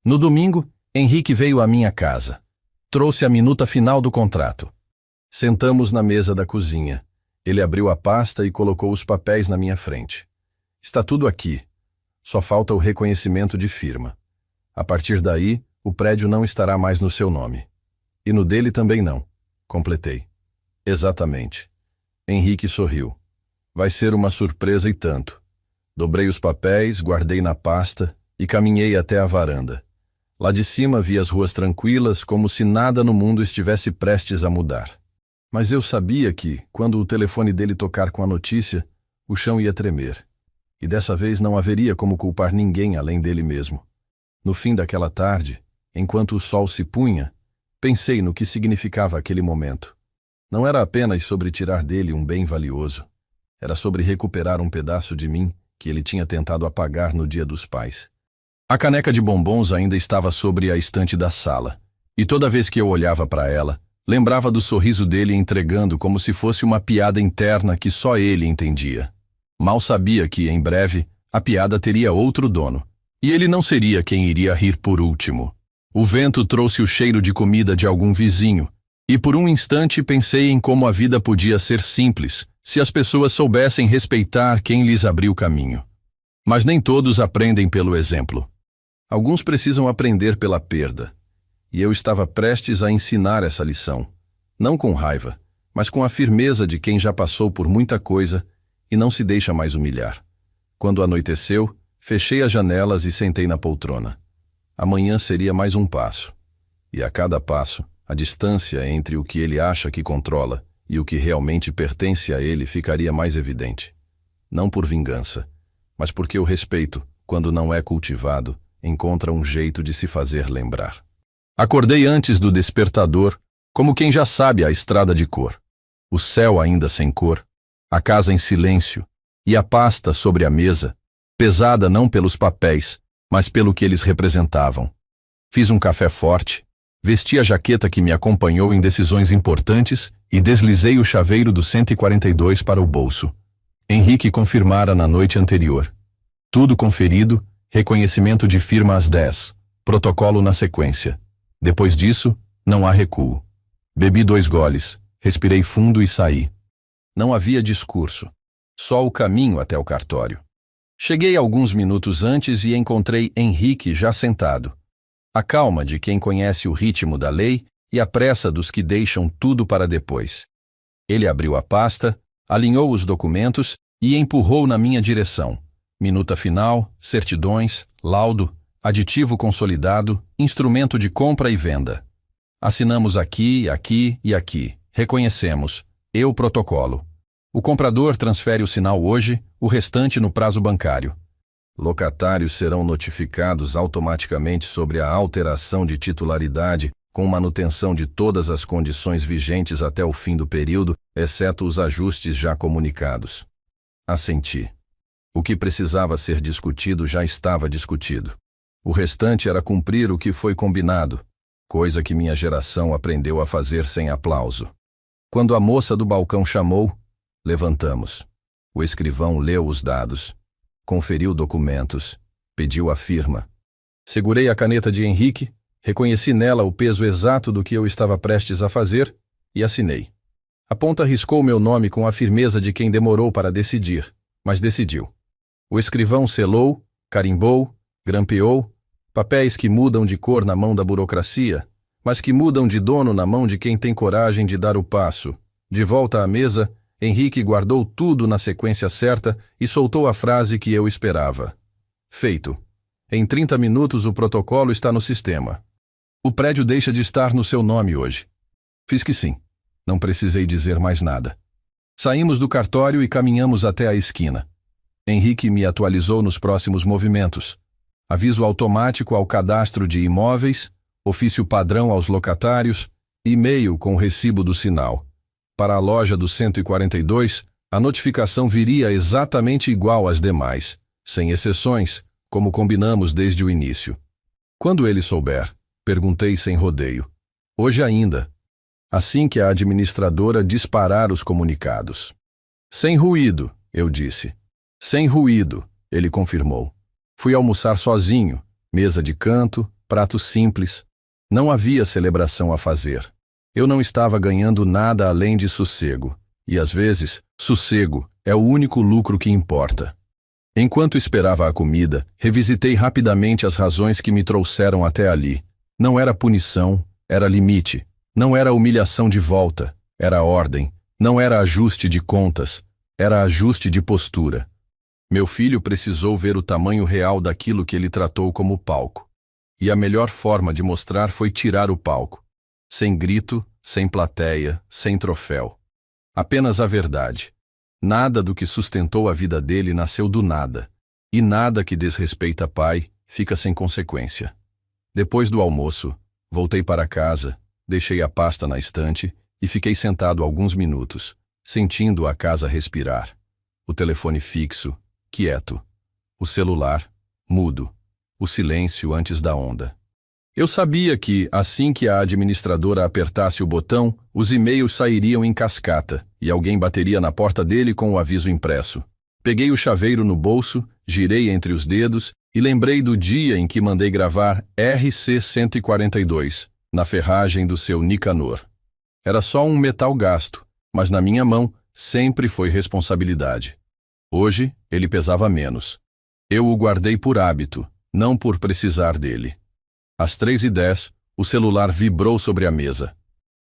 No domingo, Henrique veio à minha casa. Trouxe a minuta final do contrato. Sentamos na mesa da cozinha. Ele abriu a pasta e colocou os papéis na minha frente. Está tudo aqui. Só falta o reconhecimento de firma. A partir daí, o prédio não estará mais no seu nome. E no dele também não. Completei. Exatamente. Henrique sorriu. Vai ser uma surpresa e tanto. Dobrei os papéis, guardei na pasta e caminhei até a varanda. Lá de cima vi as ruas tranquilas, como se nada no mundo estivesse prestes a mudar. Mas eu sabia que, quando o telefone dele tocar com a notícia, o chão ia tremer. E dessa vez não haveria como culpar ninguém além dele mesmo. No fim daquela tarde, enquanto o sol se punha, pensei no que significava aquele momento. Não era apenas sobre tirar dele um bem valioso. Era sobre recuperar um pedaço de mim que ele tinha tentado apagar no Dia dos Pais. A caneca de bombons ainda estava sobre a estante da sala, e toda vez que eu olhava para ela, lembrava do sorriso dele entregando como se fosse uma piada interna que só ele entendia. Mal sabia que, em breve, a piada teria outro dono, e ele não seria quem iria rir por último. O vento trouxe o cheiro de comida de algum vizinho, e por um instante pensei em como a vida podia ser simples, se as pessoas soubessem respeitar quem lhes abriu caminho. Mas nem todos aprendem pelo exemplo. Alguns precisam aprender pela perda. E eu estava prestes a ensinar essa lição. Não com raiva, mas com a firmeza de quem já passou por muita coisa e não se deixa mais humilhar. Quando anoiteceu, fechei as janelas e sentei na poltrona. Amanhã seria mais um passo. E a cada passo, a distância entre o que ele acha que controla e o que realmente pertence a ele ficaria mais evidente. Não por vingança, mas porque o respeito, quando não é cultivado, encontra um jeito de se fazer lembrar. Acordei antes do despertador, como quem já sabe a estrada de cor. O céu ainda sem cor, a casa em silêncio e a pasta sobre a mesa, pesada não pelos papéis, mas pelo que eles representavam. Fiz um café forte, vesti a jaqueta que me acompanhou em decisões importantes e deslizei o chaveiro do 142 para o bolso. Henrique confirmara na noite anterior. Tudo conferido, reconhecimento de firma às 10, protocolo na sequência. Depois disso, não há recuo. Bebi 2 goles, respirei fundo e saí. Não havia discurso, só o caminho até o cartório. Cheguei alguns minutos antes e encontrei Henrique já sentado. A calma de quem conhece o ritmo da lei e a pressa dos que deixam tudo para depois. Ele abriu a pasta, alinhou os documentos e empurrou na minha direção. Minuta final, certidões, laudo, aditivo consolidado, instrumento de compra e venda. Assinamos aqui, aqui e aqui. Reconhecemos. Eu protocolo. O comprador transfere o sinal hoje, o restante no prazo bancário. Locatários serão notificados automaticamente sobre a alteração de titularidade, com manutenção de todas as condições vigentes até o fim do período, exceto os ajustes já comunicados. Assenti. O que precisava ser discutido já estava discutido. O restante era cumprir o que foi combinado, coisa que minha geração aprendeu a fazer sem aplauso. Quando a moça do balcão chamou, levantamos. O escrivão leu os dados, conferiu documentos, pediu a firma. Segurei a caneta de Henrique, reconheci nela o peso exato do que eu estava prestes a fazer e assinei. A ponta riscou meu nome com a firmeza de quem demorou para decidir, mas decidiu. O escrivão selou, carimbou, grampeou, papéis que mudam de cor na mão da burocracia, mas que mudam de dono na mão de quem tem coragem de dar o passo. De volta à mesa, Henrique guardou tudo na sequência certa e soltou a frase que eu esperava. Feito. Em 30 minutos o protocolo está no sistema. O prédio deixa de estar no seu nome hoje. Fiz que sim. Não precisei dizer mais nada. Saímos do cartório e caminhamos até a esquina. Henrique me atualizou nos próximos movimentos. Aviso automático ao cadastro de imóveis, ofício padrão aos locatários, e-mail com o recibo do sinal. Para a loja do 142, a notificação viria exatamente igual às demais, sem exceções, como combinamos desde o início. Quando ele souber, perguntei sem rodeio. Hoje ainda. Assim que a administradora disparar os comunicados. Sem ruído, eu disse. Sem ruído, ele confirmou. Fui almoçar sozinho, mesa de canto, prato simples. Não havia celebração a fazer. Eu não estava ganhando nada além de sossego, e às vezes, sossego é o único lucro que importa. Enquanto esperava a comida, revisitei rapidamente as razões que me trouxeram até ali. Não era punição, era limite. Não era humilhação de volta, era ordem. Não era ajuste de contas, era ajuste de postura. Meu filho precisou ver o tamanho real daquilo que ele tratou como palco. E a melhor forma de mostrar foi tirar o palco. Sem grito, sem plateia, sem troféu. Apenas a verdade. Nada do que sustentou a vida dele nasceu do nada. E nada que desrespeita pai fica sem consequência. Depois do almoço, voltei para casa, deixei a pasta na estante e fiquei sentado alguns minutos, sentindo a casa respirar. O telefone fixo, quieto. O celular, mudo. O silêncio antes da onda. Eu sabia que, assim que a administradora apertasse o botão, os e-mails sairiam em cascata e alguém bateria na porta dele com o aviso impresso. Peguei o chaveiro no bolso, girei entre os dedos e lembrei do dia em que mandei gravar RC 142, na ferragem do seu Nicanor. Era só um metal gasto, mas na minha mão sempre foi responsabilidade. Hoje, ele pesava menos. Eu o guardei por hábito, não por precisar dele. Às 3h10, o celular vibrou sobre a mesa.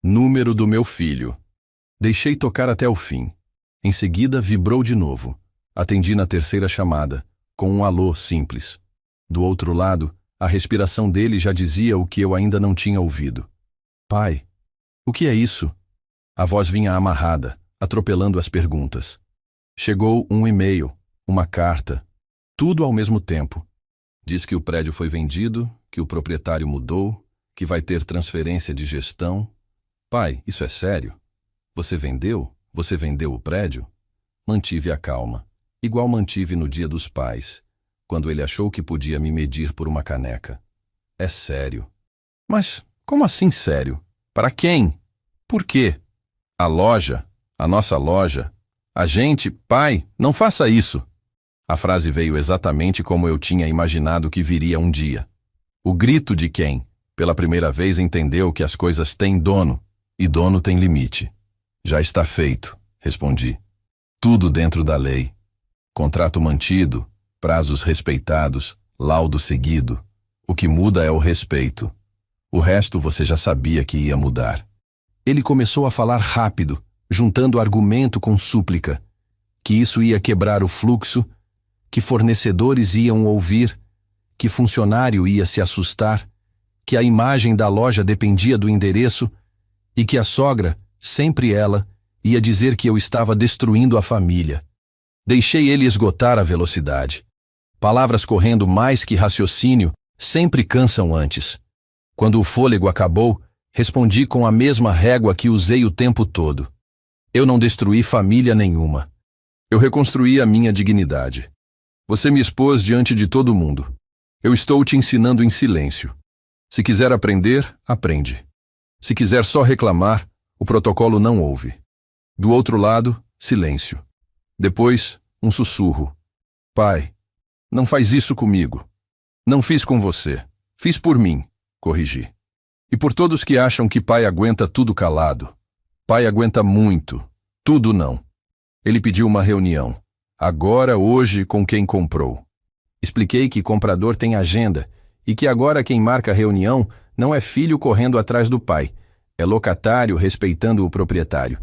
Número do meu filho. Deixei tocar até o fim. Em seguida, vibrou de novo. Atendi na terceira chamada, com um alô simples. Do outro lado, A respiração dele já dizia o que eu ainda não tinha ouvido. Pai, o que é isso? A voz vinha amarrada, atropelando as perguntas. Chegou um e-mail, uma carta, tudo ao mesmo tempo. Diz que o prédio foi vendido, que o proprietário mudou, que vai ter transferência de gestão. Pai, isso é sério? Você vendeu? Você vendeu o prédio? Mantive a calma, igual mantive no Dia dos Pais, quando ele achou que podia me medir por uma caneca. É sério. Mas como assim sério? Para quem? Por quê? A loja? A nossa loja? A gente? Pai, não faça isso. A frase veio exatamente como eu tinha imaginado que viria um dia. O grito de quem, pela primeira vez, entendeu que as coisas têm dono, e dono tem limite. Já está feito, respondi. Tudo dentro da lei. Contrato mantido, prazos respeitados, laudo seguido. O que muda é o respeito. O resto você já sabia que ia mudar. Ele começou a falar rápido, juntando argumento com súplica, que isso ia quebrar o fluxo, que fornecedores iam ouvir, que funcionário ia se assustar, que a imagem da loja dependia do endereço e que a sogra, sempre ela, ia dizer que eu estava destruindo a família. Deixei ele esgotar a velocidade. Palavras correndo mais que raciocínio sempre cansam antes. Quando o fôlego acabou, respondi com a mesma régua que usei o tempo todo. Eu não destruí família nenhuma. Eu reconstruí a minha dignidade. Você me expôs diante de todo mundo. Eu estou te ensinando em silêncio. Se quiser aprender, aprende. Se quiser só reclamar, o protocolo não ouve. Do outro lado, silêncio. Depois, um sussurro. Pai, não faz isso comigo. Não fiz com você. Fiz por mim, corrigi. E por todos que acham que pai aguenta tudo calado. Pai aguenta muito. Tudo não. Ele pediu uma reunião. Agora, hoje, com quem comprou. Expliquei que comprador tem agenda e que agora quem marca a reunião não é filho correndo atrás do pai. É locatário respeitando o proprietário.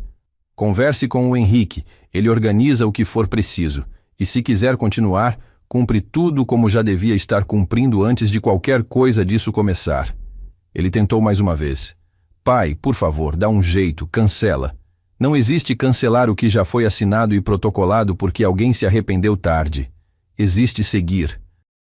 Converse com o Henrique, ele organiza o que for preciso. E se quiser continuar, cumpre tudo como já devia estar cumprindo antes de qualquer coisa disso começar. Ele tentou mais uma vez. Pai, por favor, dá um jeito, cancela. Não existe cancelar o que já foi assinado e protocolado porque alguém se arrependeu tarde. Existe seguir.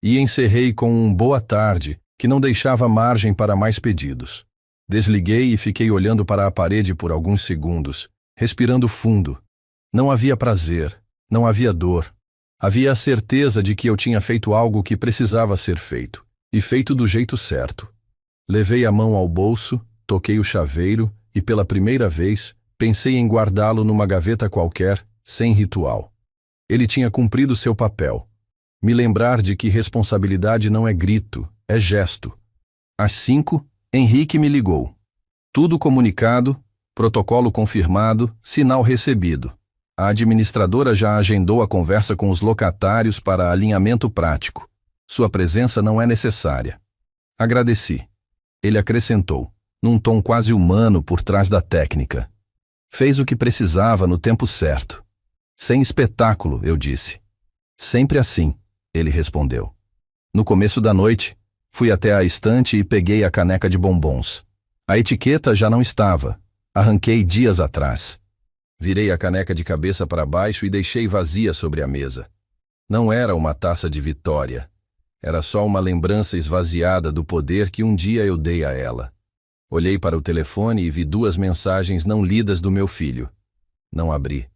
E encerrei com um boa tarde, que não deixava margem para mais pedidos. Desliguei e fiquei olhando para a parede por alguns segundos, respirando fundo. Não havia prazer, não havia dor. Havia a certeza de que eu tinha feito algo que precisava ser feito, e feito do jeito certo. Levei a mão ao bolso, toquei o chaveiro e, pela primeira vez, pensei em guardá-lo numa gaveta qualquer, sem ritual. Ele tinha cumprido seu papel. Me lembrar de que responsabilidade não é grito, é gesto. Às 5, Henrique me ligou. Tudo comunicado, protocolo confirmado, sinal recebido. A administradora já agendou a conversa com os locatários para alinhamento prático. Sua presença não é necessária. Agradeci. Ele acrescentou, num tom quase humano por trás da técnica. Fez o que precisava no tempo certo. Sem espetáculo, eu disse. Sempre assim, ele respondeu. No começo da noite, fui até a estante e peguei a caneca de bombons. A etiqueta já não estava. Arranquei dias atrás. Virei a caneca de cabeça para baixo e deixei vazia sobre a mesa. Não era uma taça de vitória. Era só uma lembrança esvaziada do poder que um dia eu dei a ela. Olhei para o telefone e vi 2 mensagens não lidas do meu filho. Não abri.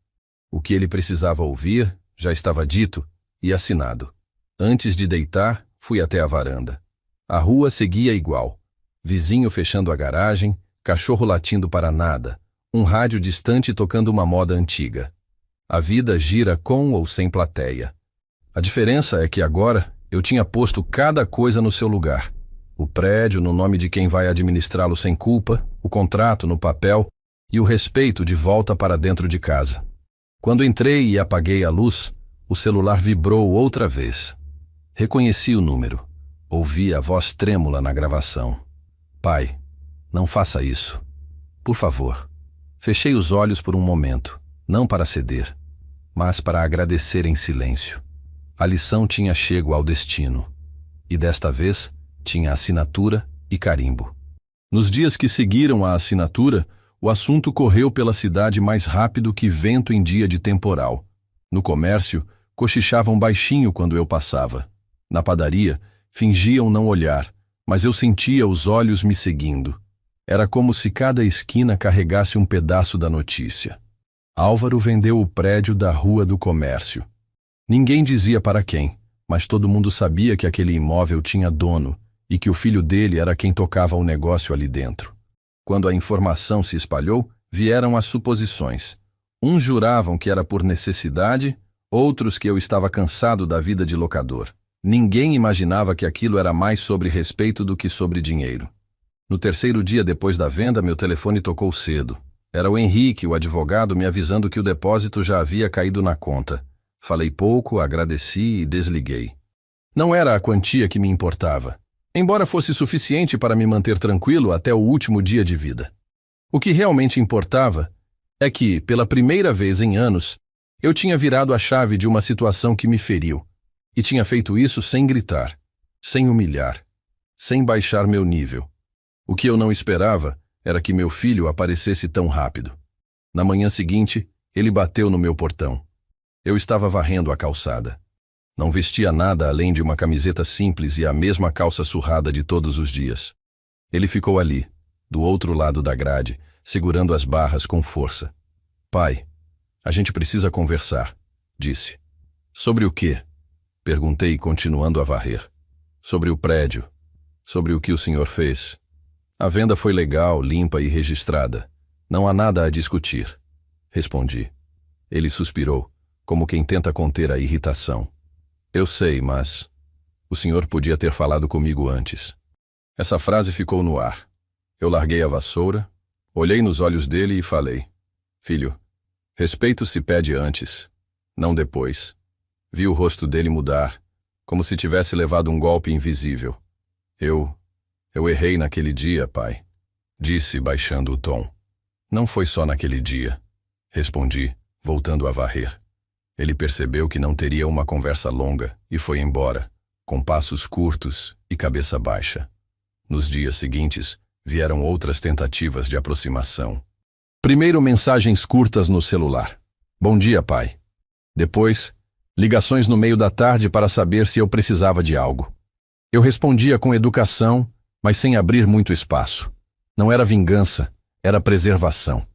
O que ele precisava ouvir já estava dito e assinado. Antes de deitar, fui até a varanda. A rua seguia igual. Vizinho fechando a garagem, cachorro latindo para nada, um rádio distante tocando uma moda antiga. A vida gira com ou sem plateia. A diferença é que agora eu tinha posto cada coisa no seu lugar. O prédio no nome de quem vai administrá-lo sem culpa, o contrato no papel e o respeito de volta para dentro de casa. Quando entrei e apaguei a luz, o celular vibrou outra vez. Reconheci o número. Ouvi a voz trêmula na gravação. Pai, não faça isso. Por favor. Fechei os olhos por um momento, não para ceder, mas para agradecer em silêncio. A lição tinha chego ao destino. E desta vez, Tinha assinatura e carimbo. Nos dias que seguiram a assinatura, o assunto correu pela cidade mais rápido que vento em dia de temporal. No comércio, cochichavam baixinho quando eu passava. Na padaria, fingiam não olhar, mas eu sentia os olhos me seguindo. Era como se cada esquina carregasse um pedaço da notícia. Álvaro vendeu o prédio da Rua do Comércio. Ninguém dizia para quem, mas todo mundo sabia que aquele imóvel tinha dono e que o filho dele era quem tocava o negócio ali dentro. Quando a informação se espalhou, vieram as suposições. Uns juravam que era por necessidade, outros que eu estava cansado da vida de locador. Ninguém imaginava que aquilo era mais sobre respeito do que sobre dinheiro. No terceiro dia depois da venda, meu telefone tocou cedo. Era o Henrique, o advogado, me avisando que o depósito já havia caído na conta. Falei pouco, agradeci e desliguei. Não era a quantia que me importava, embora fosse suficiente para me manter tranquilo até o último dia de vida. O que realmente importava é que, pela primeira vez em anos, eu tinha virado a chave de uma situação que me feriu, e tinha feito isso sem gritar, sem humilhar, sem baixar meu nível. O que eu não esperava era que meu filho aparecesse tão rápido. Na manhã seguinte, ele bateu no meu portão. Eu estava varrendo a calçada. Não vestia nada além de uma camiseta simples e a mesma calça surrada de todos os dias. Ele ficou ali, do outro lado da grade, segurando as barras com força. Pai, a gente precisa conversar, disse. Sobre o quê? Perguntei, continuando a varrer. Sobre o prédio. Sobre o que o senhor fez. A venda foi legal, limpa e registrada. Não há nada a discutir. Respondi. Ele suspirou, como quem tenta conter a irritação. Eu sei, mas o senhor podia ter falado comigo antes. Essa frase ficou no ar. Eu larguei a vassoura, olhei nos olhos dele e falei. Filho, respeito se pede antes, não depois. Vi o rosto dele mudar, como se tivesse levado um golpe invisível. Eu errei naquele dia, pai, disse, baixando o tom. Não foi só naquele dia, respondi, voltando a varrer. Ele percebeu que não teria uma conversa longa e foi embora, com passos curtos e cabeça baixa. Nos dias seguintes, vieram outras tentativas de aproximação. Primeiro, mensagens curtas no celular. Bom dia, pai. Depois, ligações no meio da tarde para saber se eu precisava de algo. Eu respondia com educação, mas sem abrir muito espaço. Não era vingança, era preservação.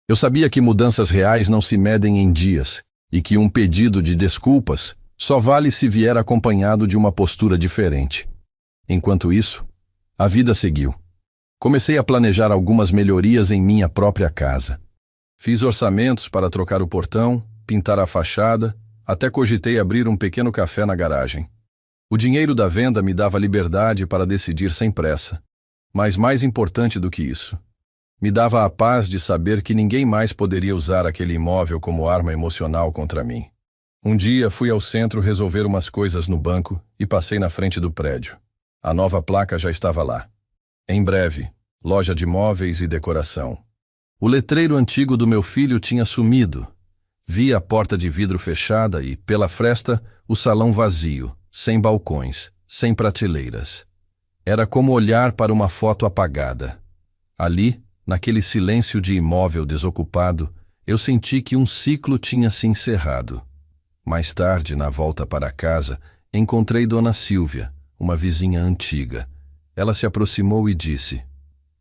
Eu sabia que mudanças reais não se medem em dias e que um pedido de desculpas só vale se vier acompanhado de uma postura diferente. Enquanto isso, a vida seguiu. Comecei a planejar algumas melhorias em minha própria casa. Fiz orçamentos para trocar o portão, pintar a fachada, até cogitei abrir um pequeno café na garagem. O dinheiro da venda me dava liberdade para decidir sem pressa. Mas mais importante do que isso, me dava a paz de saber que ninguém mais poderia usar aquele imóvel como arma emocional contra mim. Um dia fui ao centro resolver umas coisas no banco e passei na frente do prédio. A nova placa já estava lá. Em breve, loja de móveis e decoração. O letreiro antigo do meu filho tinha sumido. Vi a porta de vidro fechada e, pela fresta, o salão vazio, sem balcões, sem prateleiras. Era como olhar para uma foto apagada. Ali, naquele silêncio de imóvel desocupado, eu senti que um ciclo tinha se encerrado. Mais tarde, na volta para casa, encontrei Dona Silvia, uma vizinha antiga. Ela se aproximou e disse: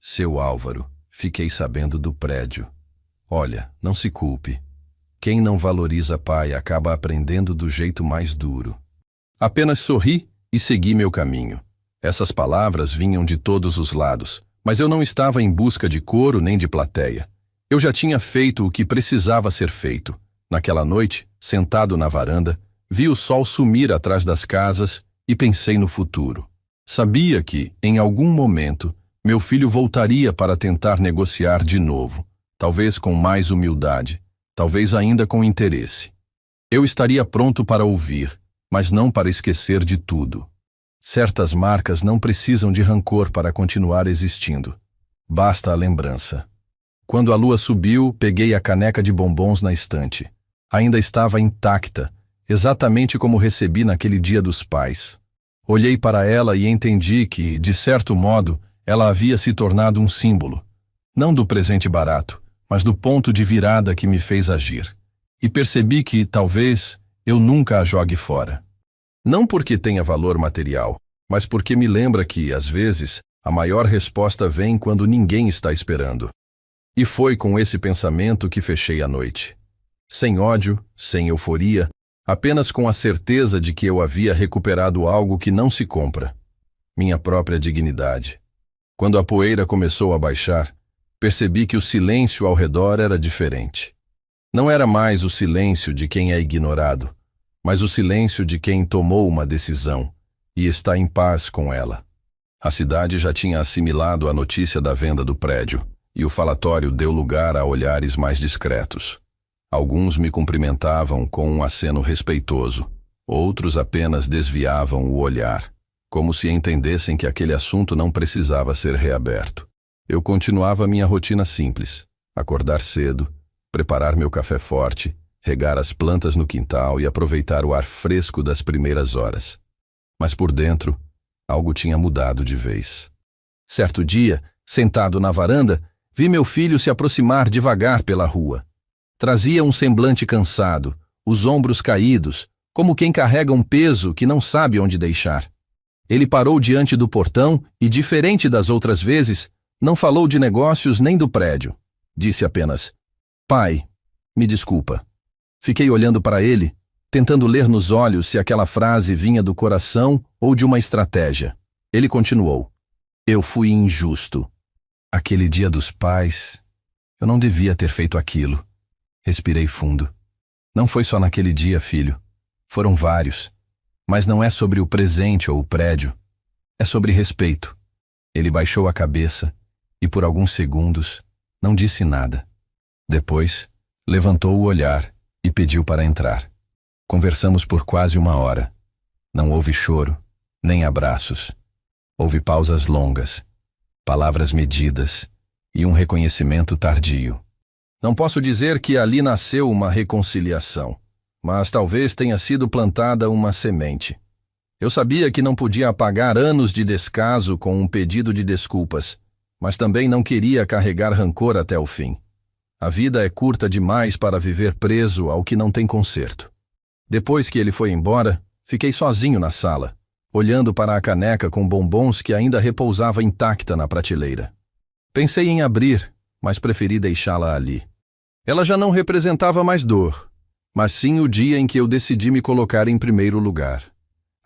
Seu Álvaro, fiquei sabendo do prédio. Olha, não se culpe. Quem não valoriza pai acaba aprendendo do jeito mais duro. Apenas sorri e segui meu caminho. Essas palavras vinham de todos os lados, mas eu não estava em busca de coro nem de plateia. Eu já tinha feito o que precisava ser feito. Naquela noite, sentado na varanda, vi o sol sumir atrás das casas e pensei no futuro. Sabia que, em algum momento, meu filho voltaria para tentar negociar de novo, talvez com mais humildade, talvez ainda com interesse. Eu estaria pronto para ouvir, mas não para esquecer de tudo. Certas marcas não precisam de rancor para continuar existindo. Basta a lembrança. Quando a lua subiu, peguei a caneca de bombons na estante. Ainda estava intacta, exatamente como recebi naquele dia dos pais. Olhei para ela e entendi que, de certo modo, ela havia se tornado um símbolo, não do presente barato, mas do ponto de virada que me fez agir. E percebi que, talvez, eu nunca a jogue fora. Não porque tenha valor material, mas porque me lembra que, às vezes, a maior resposta vem quando ninguém está esperando. E foi com esse pensamento que fechei a noite. Sem ódio, sem euforia, apenas com a certeza de que eu havia recuperado algo que não se compra: minha própria dignidade. Quando a poeira começou a baixar, percebi que o silêncio ao redor era diferente. Não era mais o silêncio de quem é ignorado, mas o silêncio de quem tomou uma decisão e está em paz com ela. A cidade já tinha assimilado a notícia da venda do prédio, e o falatório deu lugar a olhares mais discretos. Alguns me cumprimentavam com um aceno respeitoso, outros apenas desviavam o olhar, como se entendessem que aquele assunto não precisava ser reaberto. Eu continuava minha rotina simples: acordar cedo, preparar meu café forte, regar as plantas no quintal e aproveitar o ar fresco das primeiras horas. Mas por dentro, algo tinha mudado de vez. Certo dia, sentado na varanda, vi meu filho se aproximar devagar pela rua. Trazia um semblante cansado, os ombros caídos, como quem carrega um peso que não sabe onde deixar. Ele parou diante do portão e, diferente das outras vezes, não falou de negócios nem do prédio. Disse apenas: "Pai, me desculpa." Fiquei olhando para ele, tentando ler nos olhos se aquela frase vinha do coração ou de uma estratégia. Ele continuou: "Eu fui injusto. Aquele dia dos pais, eu não devia ter feito aquilo." Respirei fundo. "Não foi só naquele dia, filho. Foram vários. Mas não é sobre o presente ou o prédio. É sobre respeito." Ele baixou a cabeça e, por alguns segundos, não disse nada. Depois, levantou o olhar e pediu para entrar. Conversamos por quase 1 hora. Não houve choro, nem abraços. Houve pausas longas, palavras medidas e um reconhecimento tardio. Não posso dizer que ali nasceu uma reconciliação, mas talvez tenha sido plantada uma semente. Eu sabia que não podia apagar anos de descaso com um pedido de desculpas, mas também não queria carregar rancor até o fim. A vida é curta demais para viver preso ao que não tem conserto. Depois que ele foi embora, fiquei sozinho na sala, olhando para a caneca com bombons que ainda repousava intacta na prateleira. Pensei em abrir, mas preferi deixá-la ali. Ela já não representava mais dor, mas sim o dia em que eu decidi me colocar em primeiro lugar.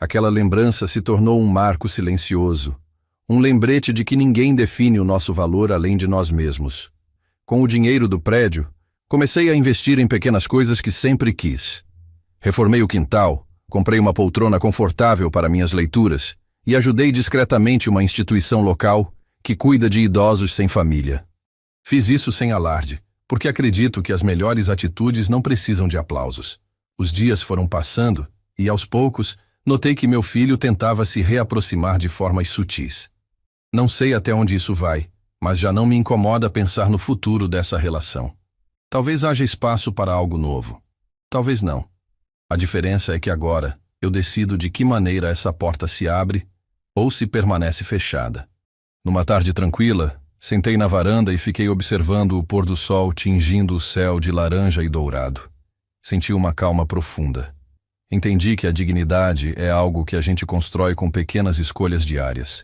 Aquela lembrança se tornou um marco silencioso, um lembrete de que ninguém define o nosso valor além de nós mesmos. Com o dinheiro do prédio, comecei a investir em pequenas coisas que sempre quis. Reformei o quintal, comprei uma poltrona confortável para minhas leituras e ajudei discretamente uma instituição local que cuida de idosos sem família. Fiz isso sem alarde, porque acredito que as melhores atitudes não precisam de aplausos. Os dias foram passando e, aos poucos, notei que meu filho tentava se reaproximar de formas sutis. Não sei até onde isso vai, mas já não me incomoda pensar no futuro dessa relação. Talvez haja espaço para algo novo. Talvez não. A diferença é que agora eu decido de que maneira essa porta se abre ou se permanece fechada. Numa tarde tranquila, sentei na varanda e fiquei observando o pôr do sol tingindo o céu de laranja e dourado. Senti uma calma profunda. Entendi que a dignidade é algo que a gente constrói com pequenas escolhas diárias,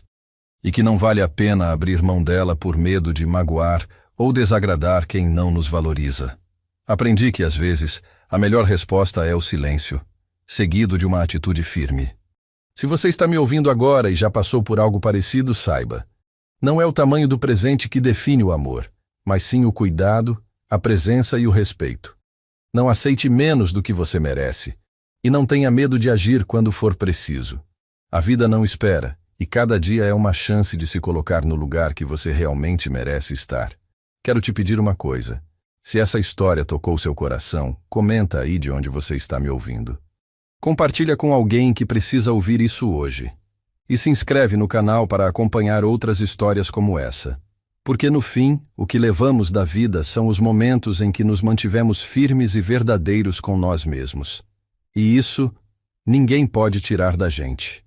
e que não vale a pena abrir mão dela por medo de magoar ou desagradar quem não nos valoriza. Aprendi que, às vezes, a melhor resposta é o silêncio, seguido de uma atitude firme. Se você está me ouvindo agora e já passou por algo parecido, saiba: não é o tamanho do presente que define o amor, mas sim o cuidado, a presença e o respeito. Não aceite menos do que você merece, e não tenha medo de agir quando for preciso. A vida não espera, e cada dia é uma chance de se colocar no lugar que você realmente merece estar. Quero te pedir uma coisa. Se essa história tocou seu coração, comenta aí de onde você está me ouvindo. Compartilha com alguém que precisa ouvir isso hoje. E se inscreve no canal para acompanhar outras histórias como essa. Porque no fim, o que levamos da vida são os momentos em que nos mantivemos firmes e verdadeiros com nós mesmos. E isso, ninguém pode tirar da gente.